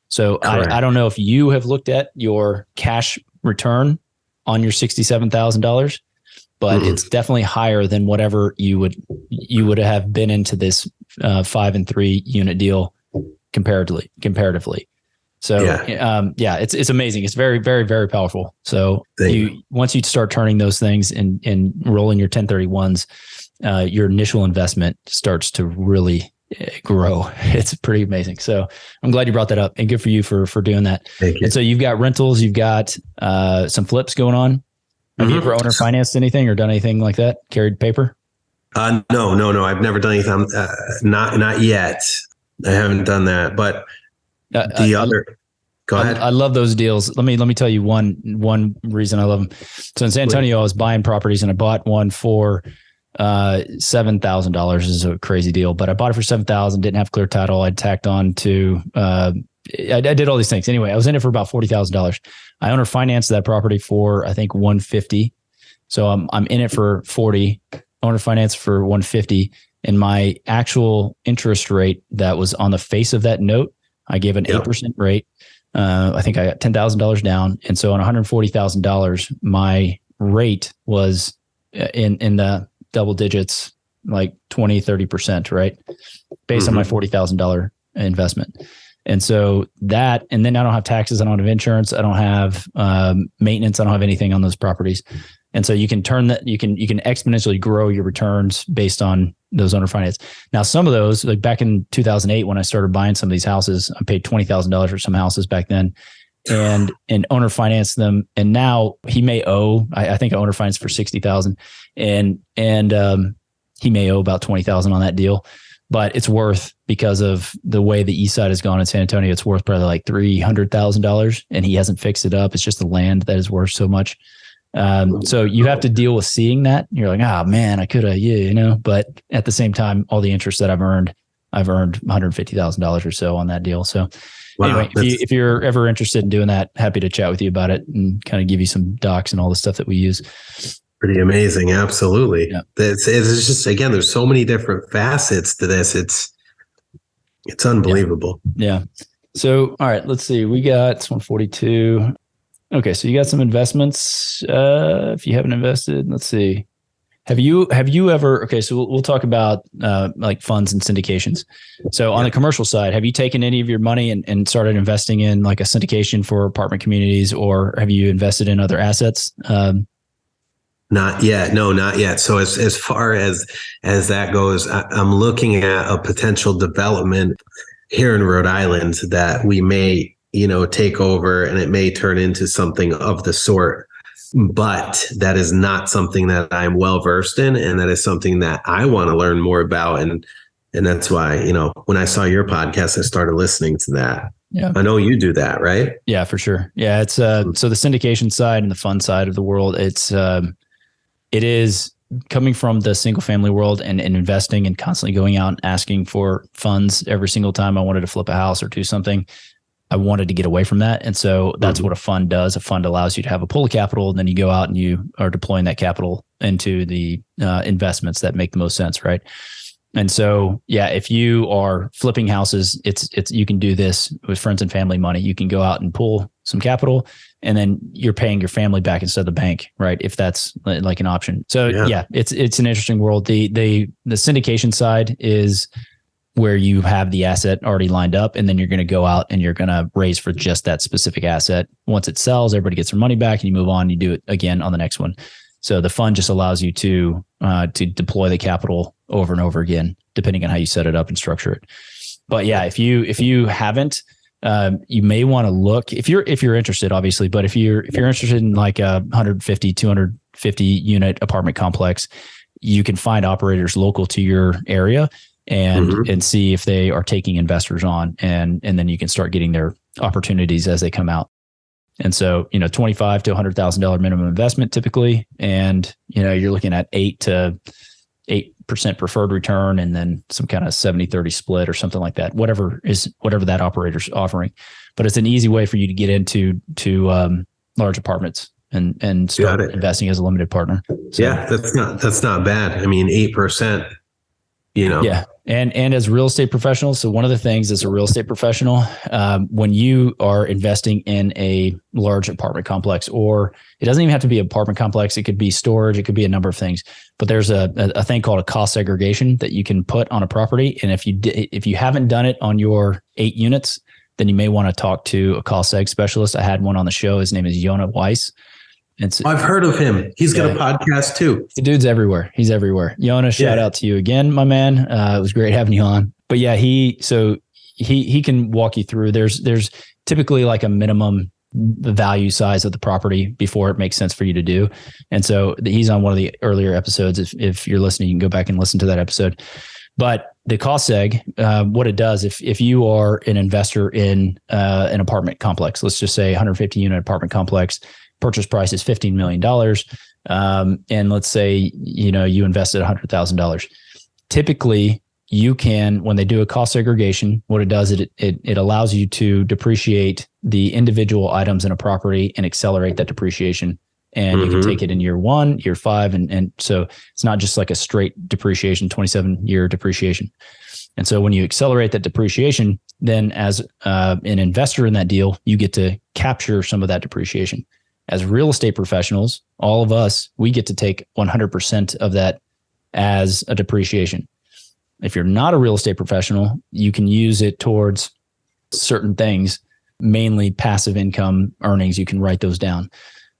So I don't know if you have looked at your cash return on your $67,000, but it's definitely higher than whatever you would have been into this 5 and 3 unit deal comparatively. So it's amazing. It's very, very, very powerful. So once you start turning those things and rolling your 1031s, your initial investment starts to really grow. It's pretty amazing. So I'm glad you brought that up, and good for you for doing that. Thank you. And so you've got rentals, you've got some flips going on. Have you ever owner financed anything or done anything like that? Carried paper? No. I've never done anything. Not yet. I haven't done that, but go ahead. I love those deals. Let me tell you one reason I love them. So in San Antonio, I was buying properties, and I bought one for $7,000 is a crazy deal, but I bought it for $7,000, didn't have clear title. I tacked on to, I did all these things. Anyway, I was in it for about $40,000. I owner financed that property for, I think, $150. So I'm in it for 40, owner finance for 150. And my actual interest rate that was on the face of that note, I gave an 8% rate. I think I got $10,000 down. And so on $140,000, my rate was in the double digits, like 20, 30%, right? Based on my $40,000 investment. And so that, and then I don't have taxes. I don't have insurance. I don't have maintenance. I don't have anything on those properties. And so you can turn that, you can exponentially grow your returns based on those owner finance. Now, some of those, like back in 2008, when I started buying some of these houses, I paid $20,000 for some houses back then and owner financed them. And now he may owe, I think I owner financed for $60,000 and he may owe about $20,000 on that deal, but it's worth, because of the way the east side has gone in San Antonio, it's worth probably like $300,000 and he hasn't fixed it up. It's just the land that is worth so much. So you have to deal with seeing that. You're like, oh man, I could have, but at the same time, all the interest that I've earned $150,000 or so on that deal. So anyway, if you're ever interested in doing that, happy to chat with you about it and kind of give you some docs and all the stuff that we use. Pretty amazing. Absolutely. Yeah. It's just, again, there's so many different facets to this. It's unbelievable. Yeah. So, all right, let's see. We got 142. Okay. So you got some investments. If you haven't invested, let's see. Have you ever, okay. So we'll talk about, like funds and syndications. So on the commercial side, have you taken any of your money and started investing in like a syndication for apartment communities, or have you invested in other assets? Not yet. No, not yet. So as far as that goes, I'm looking at a potential development here in Rhode Island that we may, take over, and it may turn into something of the sort. But that is not something that I'm well versed in, and that is something that I want to learn more about. And that's why, when I saw your podcast, I started listening to that. Yeah. I know you do that, right? Yeah, for sure. Yeah. It's so the syndication side and the fund side of the world, it is coming from the single family world and investing and constantly going out and asking for funds every single time I wanted to flip a house or do something. I wanted to get away from that. And so that's what a fund does. A fund allows you to have a pool of capital, and then you go out and you are deploying that capital into the investments that make the most sense, right? And so, yeah, if you are flipping houses, it's you can do this with friends and family money. You can go out and pull some capital, and then you're paying your family back instead of the bank, right? If that's like an option. So yeah, it's an interesting world. The syndication side is where you have the asset already lined up, and then you're going to go out and you're going to raise for just that specific asset. Once it sells, everybody gets their money back, and you move on. You do it again on the next one. So the fund just allows you to deploy the capital over and over again, depending on how you set it up and structure it. But yeah, if you haven't, you may want to look if you're interested, obviously. But if you're interested in like a 150, 250 unit apartment complex, you can find operators local to your area and see if they are taking investors on, and then you can start getting their opportunities as they come out. And so, $25,000 to $100,000 minimum investment typically, and you're looking at 8% preferred return, and then some kind of 70-30 split or something like that. Whatever that operator's offering, but it's an easy way for you to get into large apartments and start investing as a limited partner. So, yeah, that's not bad. I mean, 8%. Yeah. And as real estate professionals, so one of the things as a real estate professional, when you are investing in a large apartment complex, or it doesn't even have to be an apartment complex, it could be storage, it could be a number of things, but there's a thing called a cost segregation that you can put on a property. And if you haven't done it on your 8 units, then you may want to talk to a cost seg specialist. I had one on the show. His name is Yona Weiss. I've heard of him. He's got a podcast too. The dude's everywhere. He's everywhere. Yona, shout out to you again, my man. It was great having you on. But yeah, he can walk you through. There's typically like a minimum value size of the property before it makes sense for you to do. And so he's on one of the earlier episodes. If you're listening, you can go back and listen to that episode. But the cost seg, what it does, if you are an investor in an apartment complex, let's just say 150 unit apartment complex, purchase price is $15 million. and let's say, you invested $100,000. Typically you can, when they do a cost segregation, what it does, it allows you to depreciate the individual items in a property and accelerate that depreciation. And you can take it in year 1, year 5. And so it's not just like a straight depreciation, 27-year depreciation. And so when you accelerate that depreciation, then as an investor in that deal, you get to capture some of that depreciation. As real estate professionals, all of us, we get to take 100% of that as a depreciation. If you're not a real estate professional, you can use it towards certain things, mainly passive income earnings. You can write those down.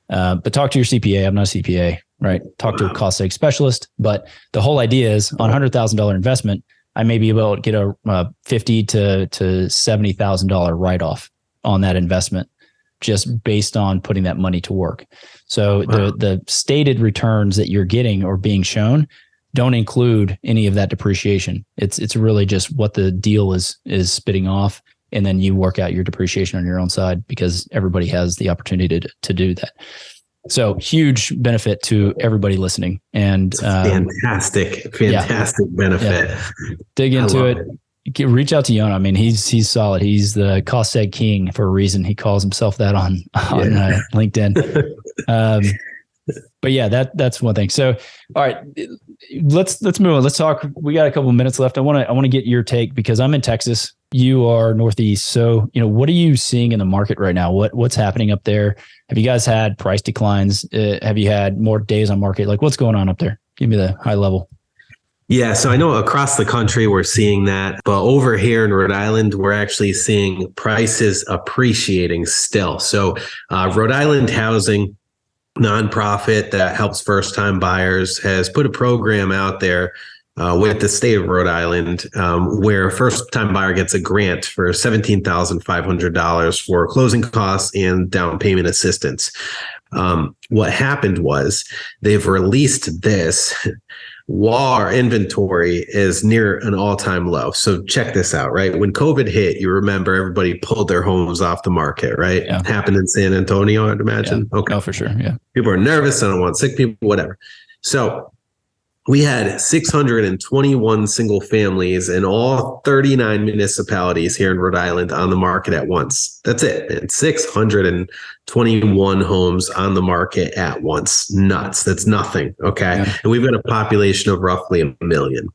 But talk to your CPA. I'm not a CPA, right? Talk to a cost seg specialist. But the whole idea is on $100,000 investment, I may be able to get a $50,000 to $70,000 write-off on that investment, just based on putting that money to work. So the stated returns that you're getting or being shown don't include any of that depreciation. It's really just what the deal is spitting off, and then you work out your depreciation on your own side because everybody has the opportunity to do that. So huge benefit to everybody listening, and fantastic benefit. Yeah. Dig into it. Reach out to Yona. I mean, he's solid. He's the cost seg king for a reason. He calls himself that on LinkedIn. But yeah, that's one thing. So, all right, let's move on. Let's talk. We got a couple of minutes left. I want to get your take because I'm in Texas. You are Northeast. So, what are you seeing in the market right now? What's happening up there? Have you guys had price declines? Have you had more days on market? Like, what's going on up there? Give me the high level. Yeah, so I know across the country we're seeing that, but over here in Rhode Island, we're actually seeing prices appreciating still. So Rhode Island Housing, nonprofit that helps first-time buyers, has put a program out there with the state of Rhode Island where a first-time buyer gets a grant for $17,500 for closing costs and down payment assistance. What happened was they've released this while our inventory is near an all-time low. So check this out, right? When COVID hit, you remember everybody pulled their homes off the market, right? Yeah. It happened in San Antonio, I'd imagine. Yeah. Okay. Oh, for sure. Yeah. People are nervous. I don't want sick people, whatever. So we had 621 single families in all 39 municipalities here in Rhode Island on the market at once. That's it. And 621 homes on the market at once. Nuts. That's nothing. Okay. Yeah. And we've got a population of roughly 1 million.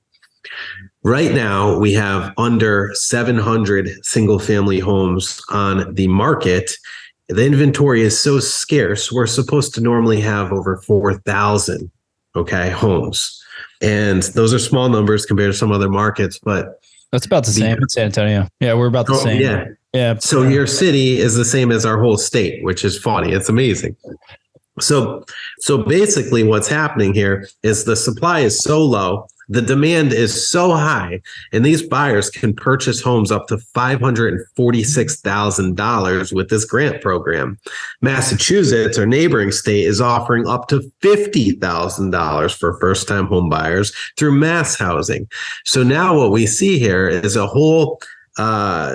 Right now, we have under 700 single family homes on the market. The inventory is so scarce. We're supposed to normally have over 4,000, homes. And those are small numbers compared to some other markets, but that's about the same in San Antonio. Yeah, we're about the same. Yeah. Yeah. So your city is the same as our whole state, which is funny. It's amazing. So basically what's happening here is the supply is so low, the demand is so high, and these buyers can purchase homes up to $546,000 with this grant program. Massachusetts, our neighboring state, is offering up to $50,000 for first-time home buyers through mass housing. So now what we see here is a whole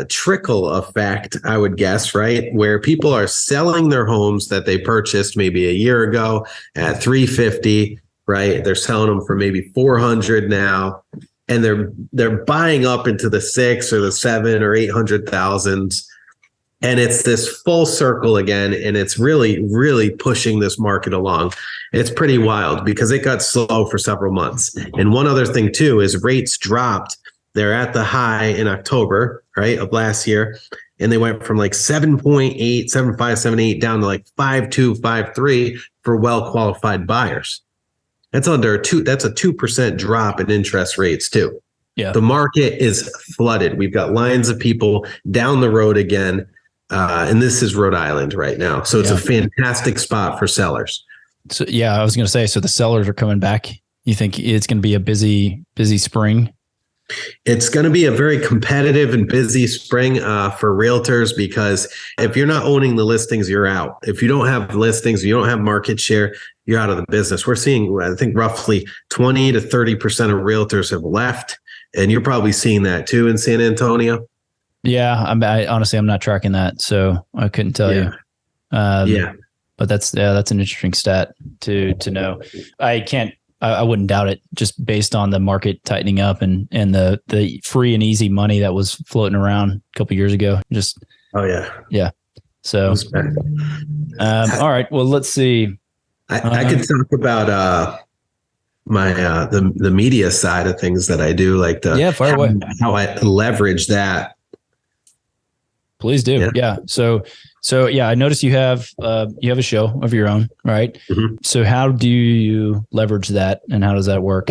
trickle effect, I would guess, right? Where people are selling their homes that they purchased maybe a year ago at $350,000, right? They're selling them for maybe $400,000 now, and they're buying up into the $600,000 or the $700,000 or $800,000. And it's this full circle again, and it's really, really pushing this market along. It's pretty wild because it got slow for several months. And one other thing too is rates dropped. They're at the high in October, right, of last year. And they went from like 7.8, 7.5, 7.8 down to like 5.2, 5.3 for well-qualified buyers. That's a 2% drop in interest rates too. Yeah. The market is flooded. We've got lines of people down the road again. And this is Rhode Island right now. So it's a fantastic spot for sellers. So yeah, I was going to say, so the sellers are coming back. You think it's going to be a busy spring? It's going to be a very competitive and busy spring for realtors, because if you're not owning the listings, you're out. If you don't have listings, you don't have market share, you're out of the business. We're seeing, I think, roughly 20 to 30% of realtors have left. And you're probably seeing that too in San Antonio. Yeah. I honestly, I'm not tracking that, so I couldn't tell you. Yeah. But that's an interesting stat to know. I wouldn't doubt it just based on the market tightening up and the free and easy money that was floating around a couple of years ago. Just, oh yeah. Yeah. So, all right, well, let's see. I could talk about, my, the media side of things that I do, like fire away. How I leverage that. Please do. Yeah. So yeah, I noticed you have a show of your own, right? Mm-hmm. So how do you leverage that, and how does that work?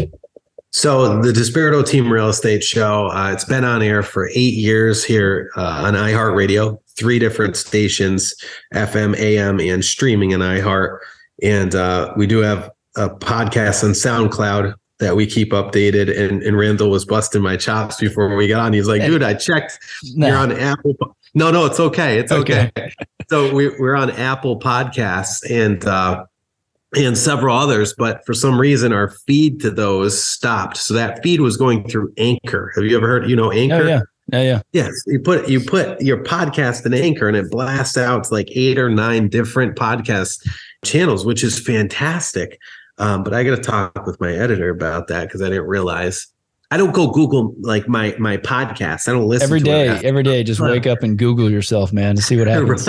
So the DiSpirito Team Real Estate Show, it's been on air for 8 years here on iHeartRadio, 3 different stations, FM, AM, and streaming in iHeart. And we do have a podcast on SoundCloud that we keep updated. And Randall was busting my chops before we got on. He's like, dude, I checked. No. You're on Apple. No, it's okay. It's okay. So we're on Apple Podcasts and several others, but for some reason our feed to those stopped. So that feed was going through Anchor. Have you ever heard, Anchor? Oh yeah. Yes. You put your podcast in Anchor and it blasts out like 8 or 9 different podcast channels, which is fantastic. But I got to talk with my editor about that because I didn't realize. I don't go Google like my podcast. I don't listen every day. Just wake up and Google yourself, man, to see what happens.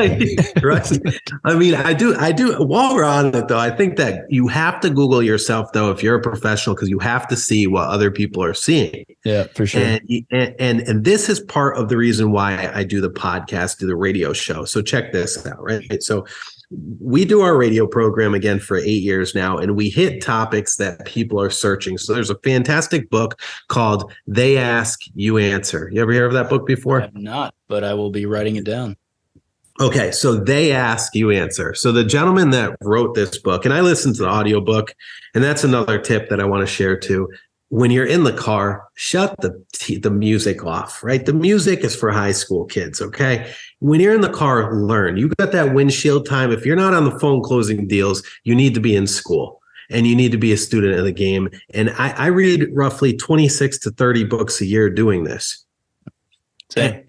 Right. I mean, I do. While we're on it, though, I think that you have to Google yourself, though, if you're a professional, because you have to see what other people are seeing. Yeah, for sure. And this is part of the reason why I do the podcast, do the radio show. So check this out, right? So we do our radio program again for 8 years now, and we hit topics that people are searching. So there's a fantastic book called They Ask, You Answer. You ever hear of that book before? I have not, but I will be writing it down. Okay, so They Ask, You Answer. So the gentleman that wrote this book, and I listened to the audiobook, and that's another tip that I want to share too. When you're in the car, shut the music off, right? The music is for high school kids, okay? When you're in the car, learn. You got that windshield time. If you're not on the phone closing deals, you need to be in school and you need to be a student of the game. And I read roughly 26 to 30 books a year doing this. And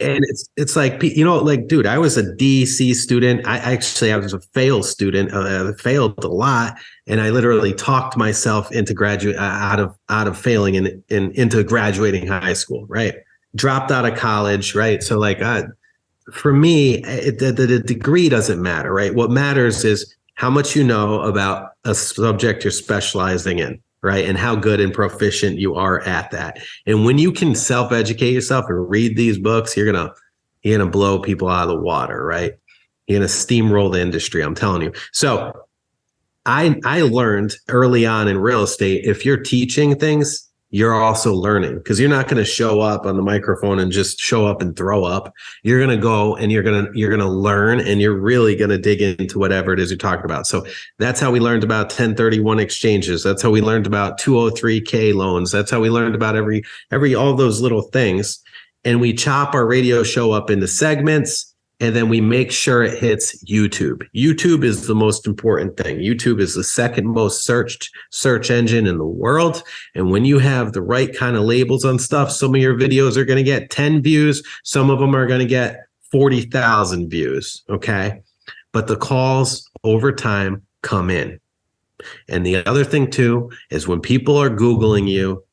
it's like, dude, I was a DC student. I was a fail student. I failed a lot. And I literally talked myself into out of failing and into graduating high school, right? Dropped out of college, right? So for me, the degree doesn't matter, right? What matters is how much you know about a subject you're specializing in, right? And how good and proficient you are at that. And when you can self-educate yourself and read these books, you're gonna blow people out of the water, right? You're gonna steamroll the industry, I'm telling you. So I learned early on in real estate, if you're teaching things, you're also learning, because you're not going to show up on the microphone and just show up and throw up. You're going to go and you're going to learn, and you're really going to dig into whatever it is you're talking about. So that's how we learned about 1031 exchanges. That's how we learned about 203K loans. That's how we learned about all those little things. And we chop our radio show up into segments, and then we make sure it hits YouTube. YouTube is the most important thing. YouTube is the second most searched search engine in the world. And when you have the right kind of labels on stuff, some of your videos are going to get 10 views. Some of them are going to get 40,000 views. Okay. But the calls over time come in. And the other thing too, is when people are Googling you,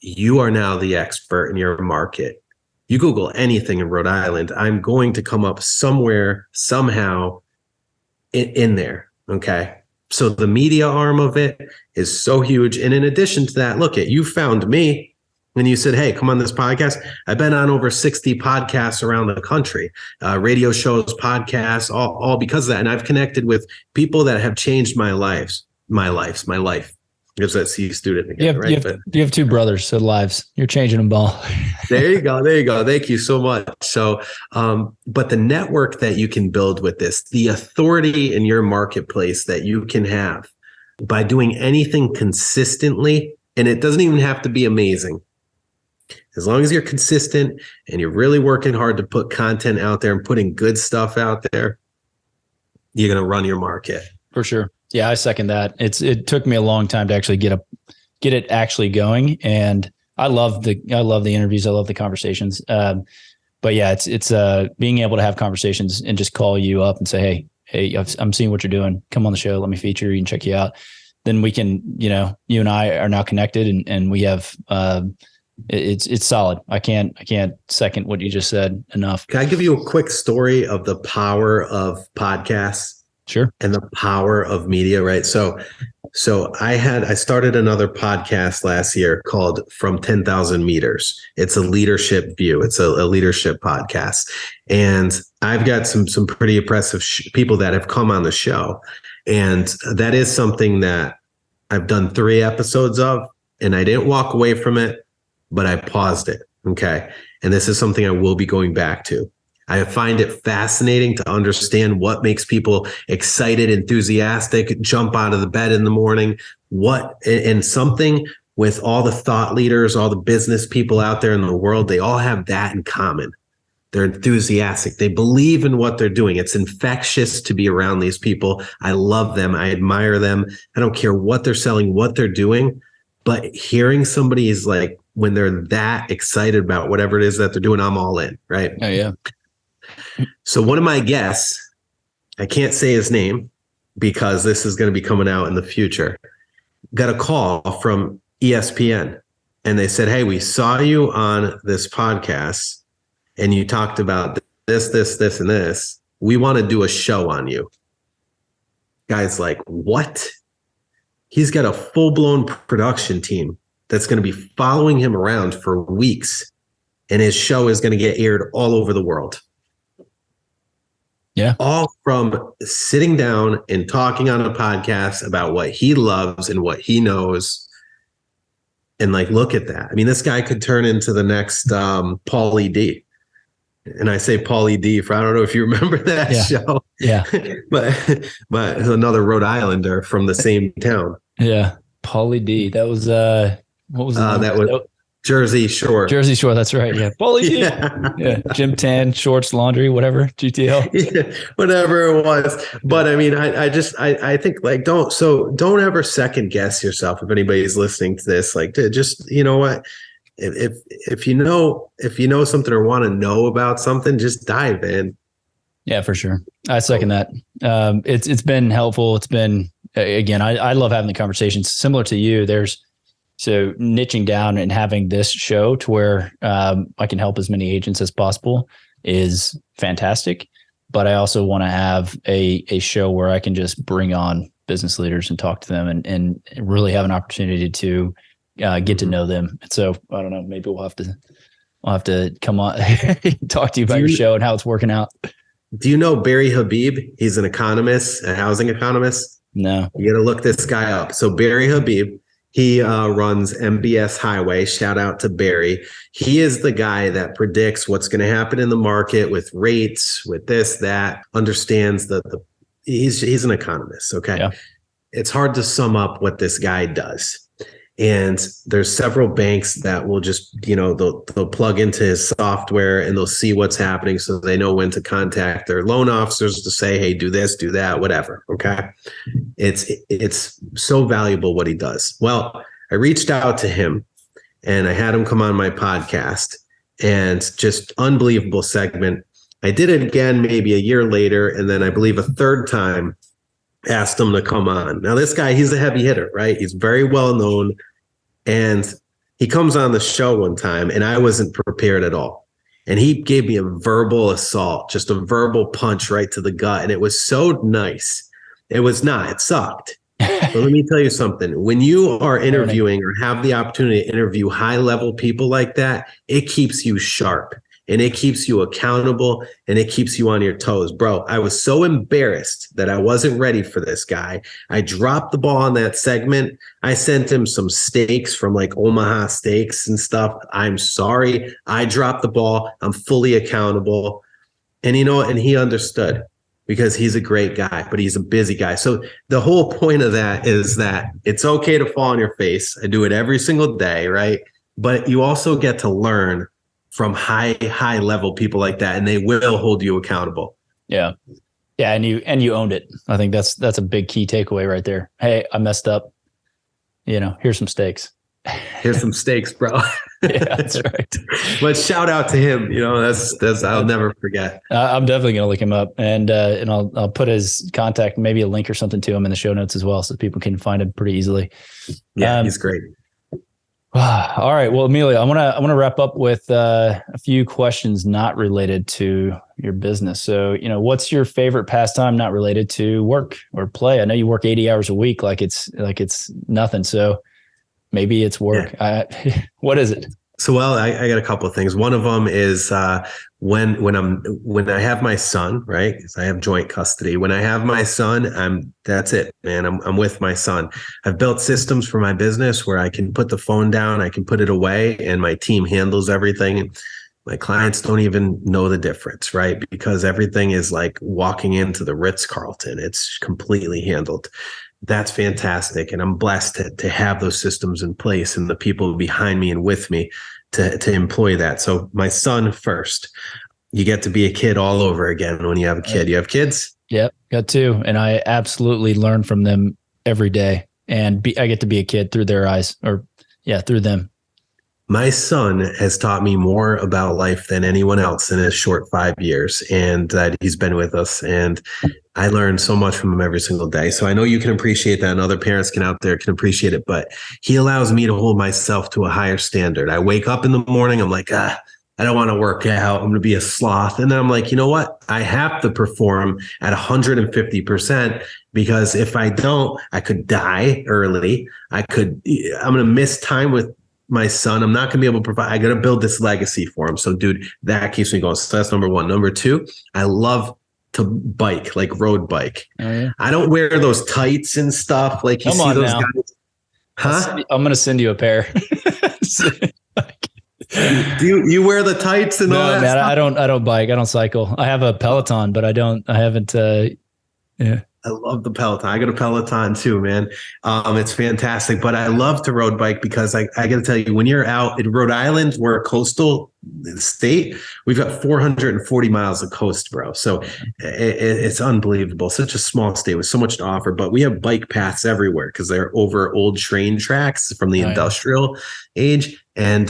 you are now the expert in your market. You Google anything in Rhode Island, I'm going to come up somewhere, somehow in there. Okay. So the media arm of it is so huge. And in addition to that, look, you found me and you said, hey, come on this podcast. I've been on over 60 podcasts around the country, radio shows, podcasts, all because of that. And I've connected with people that have changed my life. Because that C student again, right? You have 2 brothers, so lives. You're changing them all. There you go. Thank you so much. So, but the network that you can build with this, the authority in your marketplace that you can have by doing anything consistently, and it doesn't even have to be amazing. As long as you're consistent and you're really working hard to put content out there and putting good stuff out there, you're going to run your market. For sure. Yeah, I second that. It took me a long time to actually get it actually going, and I love the interviews. I love the conversations. But yeah, it's being able to have conversations and just call you up and say, hey, hey, I'm seeing what you're doing. Come on the show. Let me feature you and check you out. Then we can, you and I are now connected, and we have, it's solid. I can't second what you just said enough. Can I give you a quick story of the power of podcasts? Sure. And the power of media, right? So I started another podcast last year called From 10,000 Meters. It's a leadership view. It's a leadership podcast. And I've got some pretty impressive people that have come on the show. And that is something that I've done 3 episodes of, and I didn't walk away from it, but I paused it. Okay. And this is something I will be going back to. I find it fascinating to understand what makes people excited, enthusiastic, jump out of the bed in the morning, and something with all the thought leaders, all the business people out there in the world, they all have that in common. They're enthusiastic. They believe in what they're doing. It's infectious to be around these people. I love them. I admire them. I don't care what they're selling, what they're doing, but hearing somebody is like, when they're that excited about whatever it is that they're doing, I'm all in, right? Oh, yeah. So one of my guests, I can't say his name because this is going to be coming out in the future, got a call from ESPN, and they said, hey, we saw you on this podcast and you talked about this, and this. We want to do a show on you. Guy's like, what? He's got a full-blown production team that's going to be following him around for weeks, and his show is going to get aired all over the world. Yeah. All from sitting down and talking on a podcast about what he loves and what he knows. And like, look at that. I mean, this guy could turn into the next Paulie D. And I say Paulie D for, I don't know if you remember that show. Yeah. but another Rhode Islander from the same town. Yeah. Paulie D. That was, what was that was Jersey Shore. Jersey Shore, that's right. Yeah. Paulie D. Yeah. Gym tan, shorts, laundry, whatever. GTL. Yeah, whatever it was. But I mean, I think like, don't ever second guess yourself. If anybody's listening to this, like, to just, you know what, if you know something or want to know about something, just dive in. Yeah, for sure. I second that. It's been helpful. It's been, again, I love having the conversations similar to you. So niching down and having this show to where I can help as many agents as possible is fantastic. But I also want to have a show where I can just bring on business leaders and talk to them and really have an opportunity to get to know them. And so I don't know, maybe we'll have to come on, talk to you about your show and how it's working out. Do you know Barry Habib? He's an economist, a housing economist. No. You got to look this guy up. So Barry Habib, he runs MBS Highway. Shout out to Barry. He is the guy that predicts what's going to happen in the market with rates, with this, that, understands he's an economist. Okay. Yeah. It's hard to sum up what this guy does. And there's several banks that will just, they'll plug into his software and they'll see what's happening so they know when to contact their loan officers to say, hey, do this, do that, whatever. Okay. It's so valuable what he does. Well, I reached out to him and I had him come on my podcast, and just unbelievable segment. I did it again, maybe a year later. And then I believe a third time, asked him to come on. Now, this guy, he's a heavy hitter, right? He's very well known. And he comes on the show one time and I wasn't prepared at all. And he gave me a verbal assault, just a verbal punch right to the gut. And it was so nice. It sucked. But let me tell you something. When you are interviewing or have the opportunity to interview high level people like that, it keeps you sharp. And it keeps you accountable and it keeps you on your toes. Bro, I was so embarrassed that I wasn't ready for this guy. I dropped the ball on that segment. I sent him some steaks from like Omaha Steaks and stuff. I'm sorry. I dropped the ball. I'm fully accountable. And and he understood, because he's a great guy, but he's a busy guy. So the whole point of that is that it's okay to fall on your face. I do it every single day, right? But you also get to learn from high level people like that, and they will hold you accountable. Yeah. Yeah. And you owned it. I think that's a big key takeaway right there. Hey, I messed up. Here's some steaks. Here's some steaks, bro. Yeah, that's right. But shout out to him. That's I'll never forget. I'm definitely going to look him up, and I'll put his contact, maybe a link or something to him in the show notes as well, so people can find him pretty easily. Yeah, he's great. All right. Well, Emilio, I want to wrap up with a few questions not related to your business. So, what's your favorite pastime not related to work or play? I know you work 80 hours a week, like it's nothing. So maybe it's work. Yeah. What is it? So, well, I got a couple of things. One of them is when I have my son, right? Because I have joint custody. When I have my son, that's it, man. I'm with my son. I've built systems for my business where I can put the phone down, I can put it away, and my team handles everything. My clients don't even know the difference, right? Because everything is like walking into the Ritz-Carlton. It's completely handled. That's fantastic. And I'm blessed to have those systems in place and the people behind me and with me to employ that. So my son first, you get to be a kid all over again when you have a kid. You have kids? Yep, got two. And I absolutely learn from them every day. And I get to be a kid through their eyes, through them. My son has taught me more about life than anyone else in his short 5 years, and that he's been with us. And I learn so much from him every single day. So I know you can appreciate that, and other parents can appreciate it, but he allows me to hold myself to a higher standard. I wake up in the morning, I'm like, I don't want to work out. I'm going to be a sloth. And then I'm like, you know what? I have to perform at 150%, because if I don't, I could die early. I'm going to miss time with my son. I'm not going to be able to provide. I got to build this legacy for him. So dude, that keeps me going. So that's number one. Number two, I love to bike, like road bike. Oh, yeah. I don't wear those tights and stuff. Like you see those guys. Huh? I'm going to send you a pair. Do you wear the tights and all that? Man, stuff? I don't bike. I don't cycle. I have a Peloton, but I haven't. Yeah. I love the Peloton. I got a Peloton too, man. It's fantastic. But I love to road bike because I got to tell you, when you're out in Rhode Island, we're a coastal state. We've got 440 miles of coast, bro. So it's unbelievable. Such a small state with so much to offer. But we have bike paths everywhere because they're over old train tracks from the industrial age. And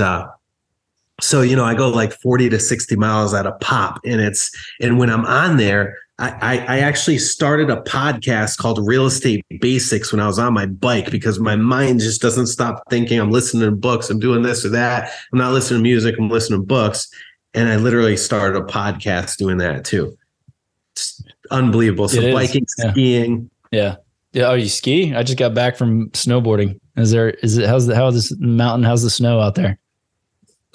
so, I go like 40 to 60 miles at a pop. And when I'm on there, I actually started a podcast called Real Estate Basics when I was on my bike, because my mind just doesn't stop thinking. I'm listening to books. I'm doing this or that. I'm not listening to music. I'm listening to books. And I literally started a podcast doing that too. It's unbelievable. So biking, skiing. Yeah. Yeah. Oh, you ski? I just got back from snowboarding. How's this mountain? How's the snow out there?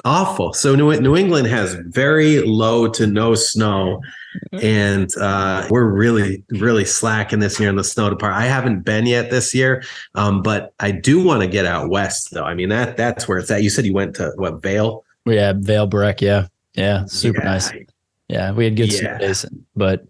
Awful. So New England has very low to no snow, and we're really, really slacking this year in the snow department. I haven't been yet this year, but I do want to get out west, though. I mean, that's where it's at. You said you went to what, Vail? Yeah, Vail Breck. Yeah, super nice. Yeah, we had good snow days, but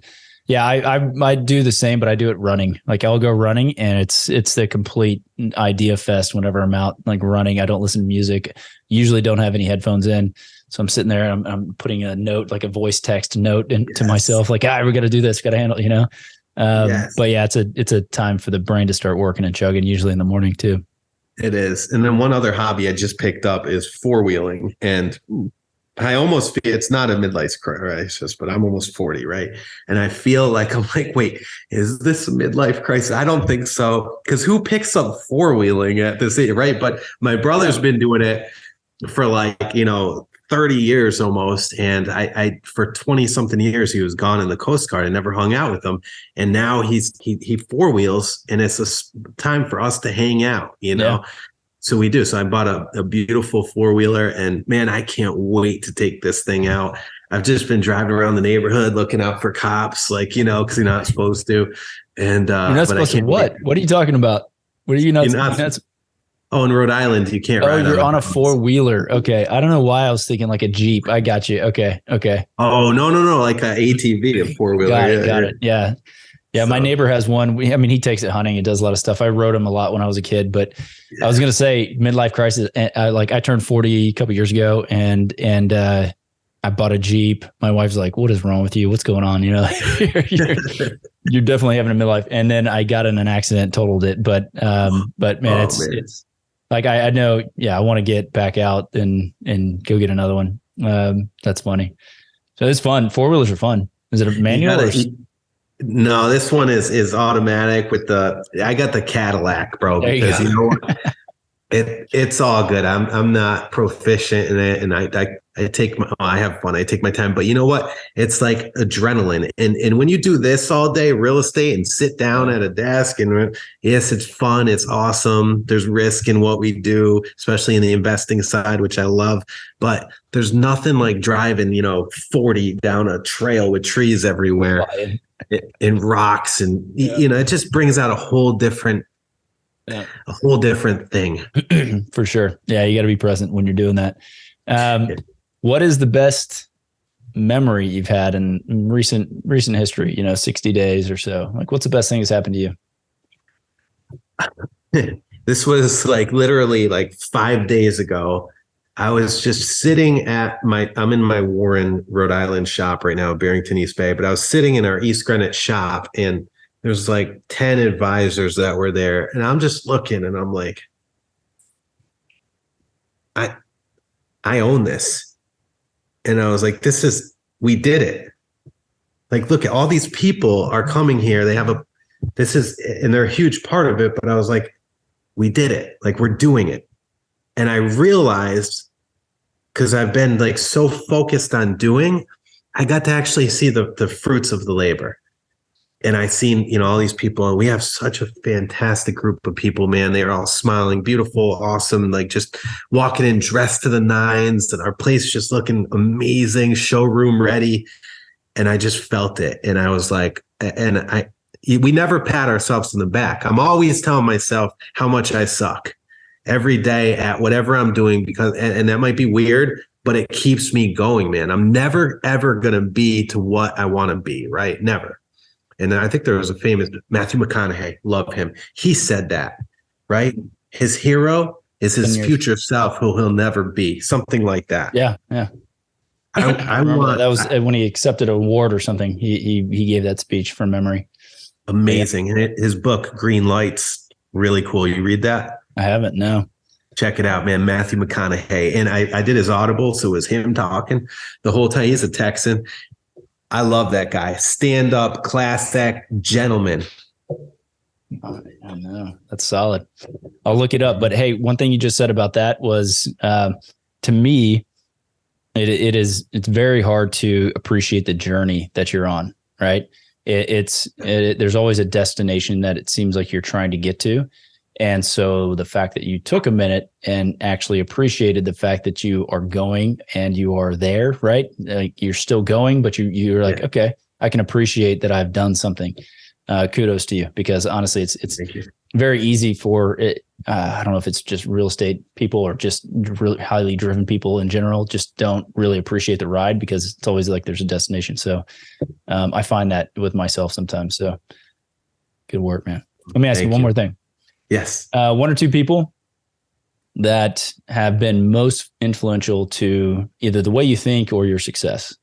yeah, I do the same, but I do it running. Like I'll go running, and it's the complete idea fest whenever I'm out like running. I don't listen to music. Usually don't have any headphones in. So I'm sitting there and I'm putting a note, like a voice text note to myself, like, we got to do this, got to handle, But yeah, it's a time for the brain to start working and chugging, usually in the morning too. It is. And then one other hobby I just picked up is four-wheeling. And I almost feel it's not a midlife crisis, but I'm almost 40, right? And I feel like wait, is this a midlife crisis? I don't think so, because who picks up four-wheeling at this age, right? But my brother's been doing it for 30 years almost, and I for 20 something years he was gone in the Coast Guard. I never hung out with him, and now he four wheels, and it's a time for us to hang out, Yeah. So we do. So I bought a beautiful four-wheeler, and man, I can't wait to take this thing out. I've just been driving around the neighborhood looking out for cops, because you're not supposed to. And you're not supposed to what? What are you talking about? What are you not? Oh, in Rhode Island, you can't ride. Oh, you're on a four-wheeler. Okay. I don't know why I was thinking like a Jeep. I got you. Okay. Oh, no. Like an ATV, a four-wheeler. Got it. Yeah. Yeah, so, my neighbor has one. He takes it hunting. He does a lot of stuff. I rode him a lot when I was a kid, but I was going to say midlife crisis. I turned 40 a couple years ago, and I bought a Jeep. My wife's like, "What is wrong with you? What's going on?" You're definitely having a midlife. And then I got in an accident, totaled it. But man, it's Like I know, yeah, I want to get back out and go get another one. That's funny. So it's fun. 4-wheelers are fun. Is it a manual? No, this one is automatic with I got the Cadillac, bro, because you know what? It's all good. I'm not proficient in it, and I have fun. I take my time, but you know what? It's like adrenaline. And when you do this all day, real estate, and sit down at a desk, and yes, it's fun. It's awesome. There's risk in what we do, especially in the investing side, which I love. But there's nothing like driving, 40 down a trail with trees everywhere and rocks, and it just brings out a whole different thing. For sure. Yeah, you got to be present when you're doing that. What is the best memory you've had in recent history, 60 days or so? Like, what's the best thing that's happened to you? This was like literally like 5 days ago. I was just sitting I'm in my Warren, Rhode Island shop right now, Barrington East Bay, but I was sitting in our East Greenwich shop, and there's like 10 advisors that were there. And I'm just looking, and I'm like, I own this. And I was like, we did it. Like, look at all these people are coming here. They have and they're a huge part of it. But I was like, we did it. Like, we're doing it. And I realized, because I've been like so focused on doing, I got to actually see the fruits of the labor. And I seen, all these people, and we have such a fantastic group of people, man. They're all smiling, beautiful, awesome, like just walking in dressed to the nines, and our place just looking amazing, showroom ready. And I just felt it. And I was like, we never pat ourselves on the back. I'm always telling myself how much I suck every day at whatever I'm doing, because, and that might be weird, but it keeps me going, man. I'm never, ever going to be to what I want to be, right? Never. And I think there was a famous Matthew McConaughey, love him. He said that, right? His hero is his future self, who he'll never be. Something like that. Yeah, yeah. I remember that was when he accepted an award or something. He gave that speech from memory. Amazing. Yeah. And his book, Green Lights, really cool. You read that? I haven't, no. Check it out, man. Matthew McConaughey. And I did his Audible, so it was him talking the whole time. He's a Texan. I love that guy. Stand up, class act, gentleman. I know. That's solid. I'll look it up. But hey, one thing you just said about that was, to me, it's very hard to appreciate the journey that you're on, right? There's always a destination that it seems like you're trying to get to. And so the fact that you took a minute and actually appreciated the fact that you are going and you are there, right? Like, you're still going, but you're like, okay, I can appreciate that I've done something. Kudos to you, because honestly, it's very easy for it. I don't know if it's just real estate people or just really highly driven people in general, just don't really appreciate the ride, because it's always like there's a destination. So I find that with myself sometimes. So good work, man. Let me ask you one more thing. Yes. One or two people that have been most influential to either the way you think or your success.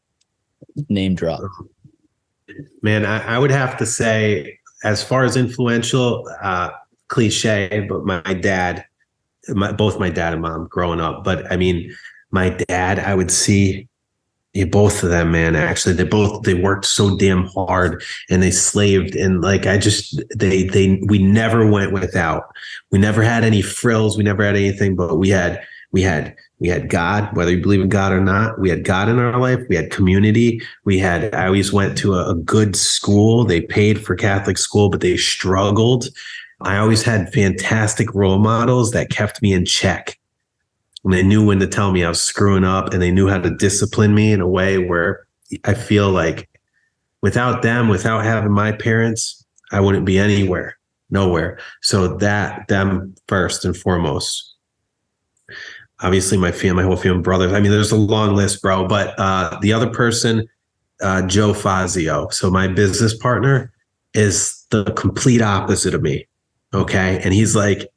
Name drop. Man, I would have to say, as far as influential, cliche, but my dad, both my dad and mom growing up. But I mean, my dad, I would see both of them, man. Actually, they worked so damn hard, and they slaved, and like we never went without. We never had any frills. We never had anything, but we had God, whether you believe in God or not. We had God in our life. We had community. I always went to a good school. They paid for Catholic school, but they struggled. I always had fantastic role models that kept me in check. And they knew when to tell me I was screwing up, and they knew how to discipline me in a way where I feel like without them, without having my parents, I wouldn't be nowhere. So them first and foremost. Obviously my whole family, brothers. I mean, there's a long list, bro, but the other person, Joe Fazio. So my business partner is the complete opposite of me. Okay. And he's like,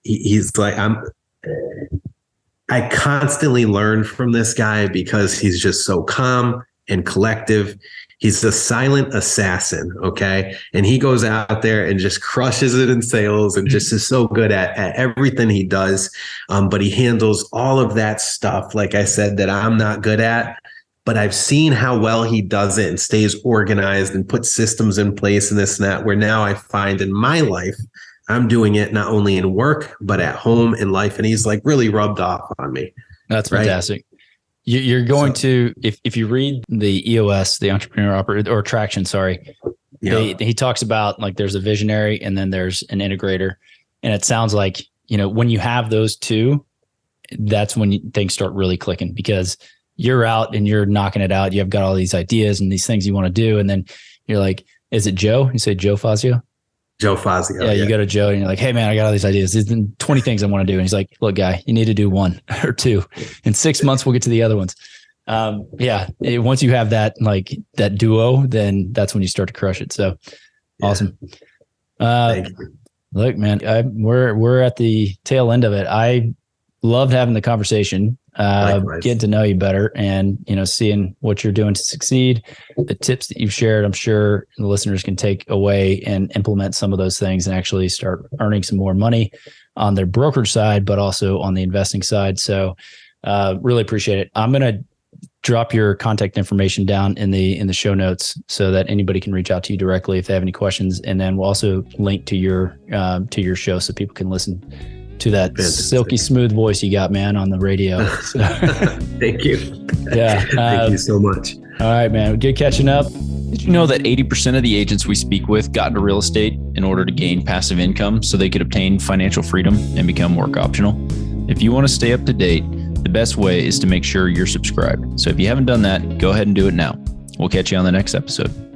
I constantly learn from this guy, because he's just so calm and collective. He's a silent assassin, okay? And he goes out there and just crushes it in sales and just is so good at everything he does. But he handles all of that stuff, like I said, that I'm not good at. But I've seen how well he does it and stays organized and puts systems in place and this and that, where now I find in my life, I'm doing it not only in work, but at home in life. And he's like really rubbed off on me. That's fantastic. You're going to, if you read the EOS, the Entrepreneur or Traction, he talks about like there's a visionary and then there's an integrator. And it sounds like, when you have those two, that's when things start really clicking, because you're out and you're knocking it out. You've got all these ideas and these things you want to do. And then you're like, is it Joe? You say Joe Fazio? Joe Fazio. Yeah, you go to Joe and you're like, hey man, I got all these ideas. There's 20 things I want to do. And he's like, look guy, you need to do 1 or 2. In 6 months, we'll get to the other ones. Once you have that, like that duo, then that's when you start to crush it. So awesome. Thank you. Look, man, we're at the tail end of it. I loved having the conversation, getting to know you better and, seeing what you're doing to succeed, the tips that you've shared. I'm sure the listeners can take away and implement some of those things and actually start earning some more money on their brokerage side, but also on the investing side. So really appreciate it. I'm going to drop your contact information down in the show notes so that anybody can reach out to you directly if they have any questions. And then we'll also link to your show so people can listen to that silky smooth voice you got, man, on the radio. So. Thank you. Yeah. Thank you so much. All right, man. Good catching up. Did you know that 80% of the agents we speak with got into real estate in order to gain passive income so they could obtain financial freedom and become work optional? If you want to stay up to date, the best way is to make sure you're subscribed. So if you haven't done that, go ahead and do it now. We'll catch you on the next episode.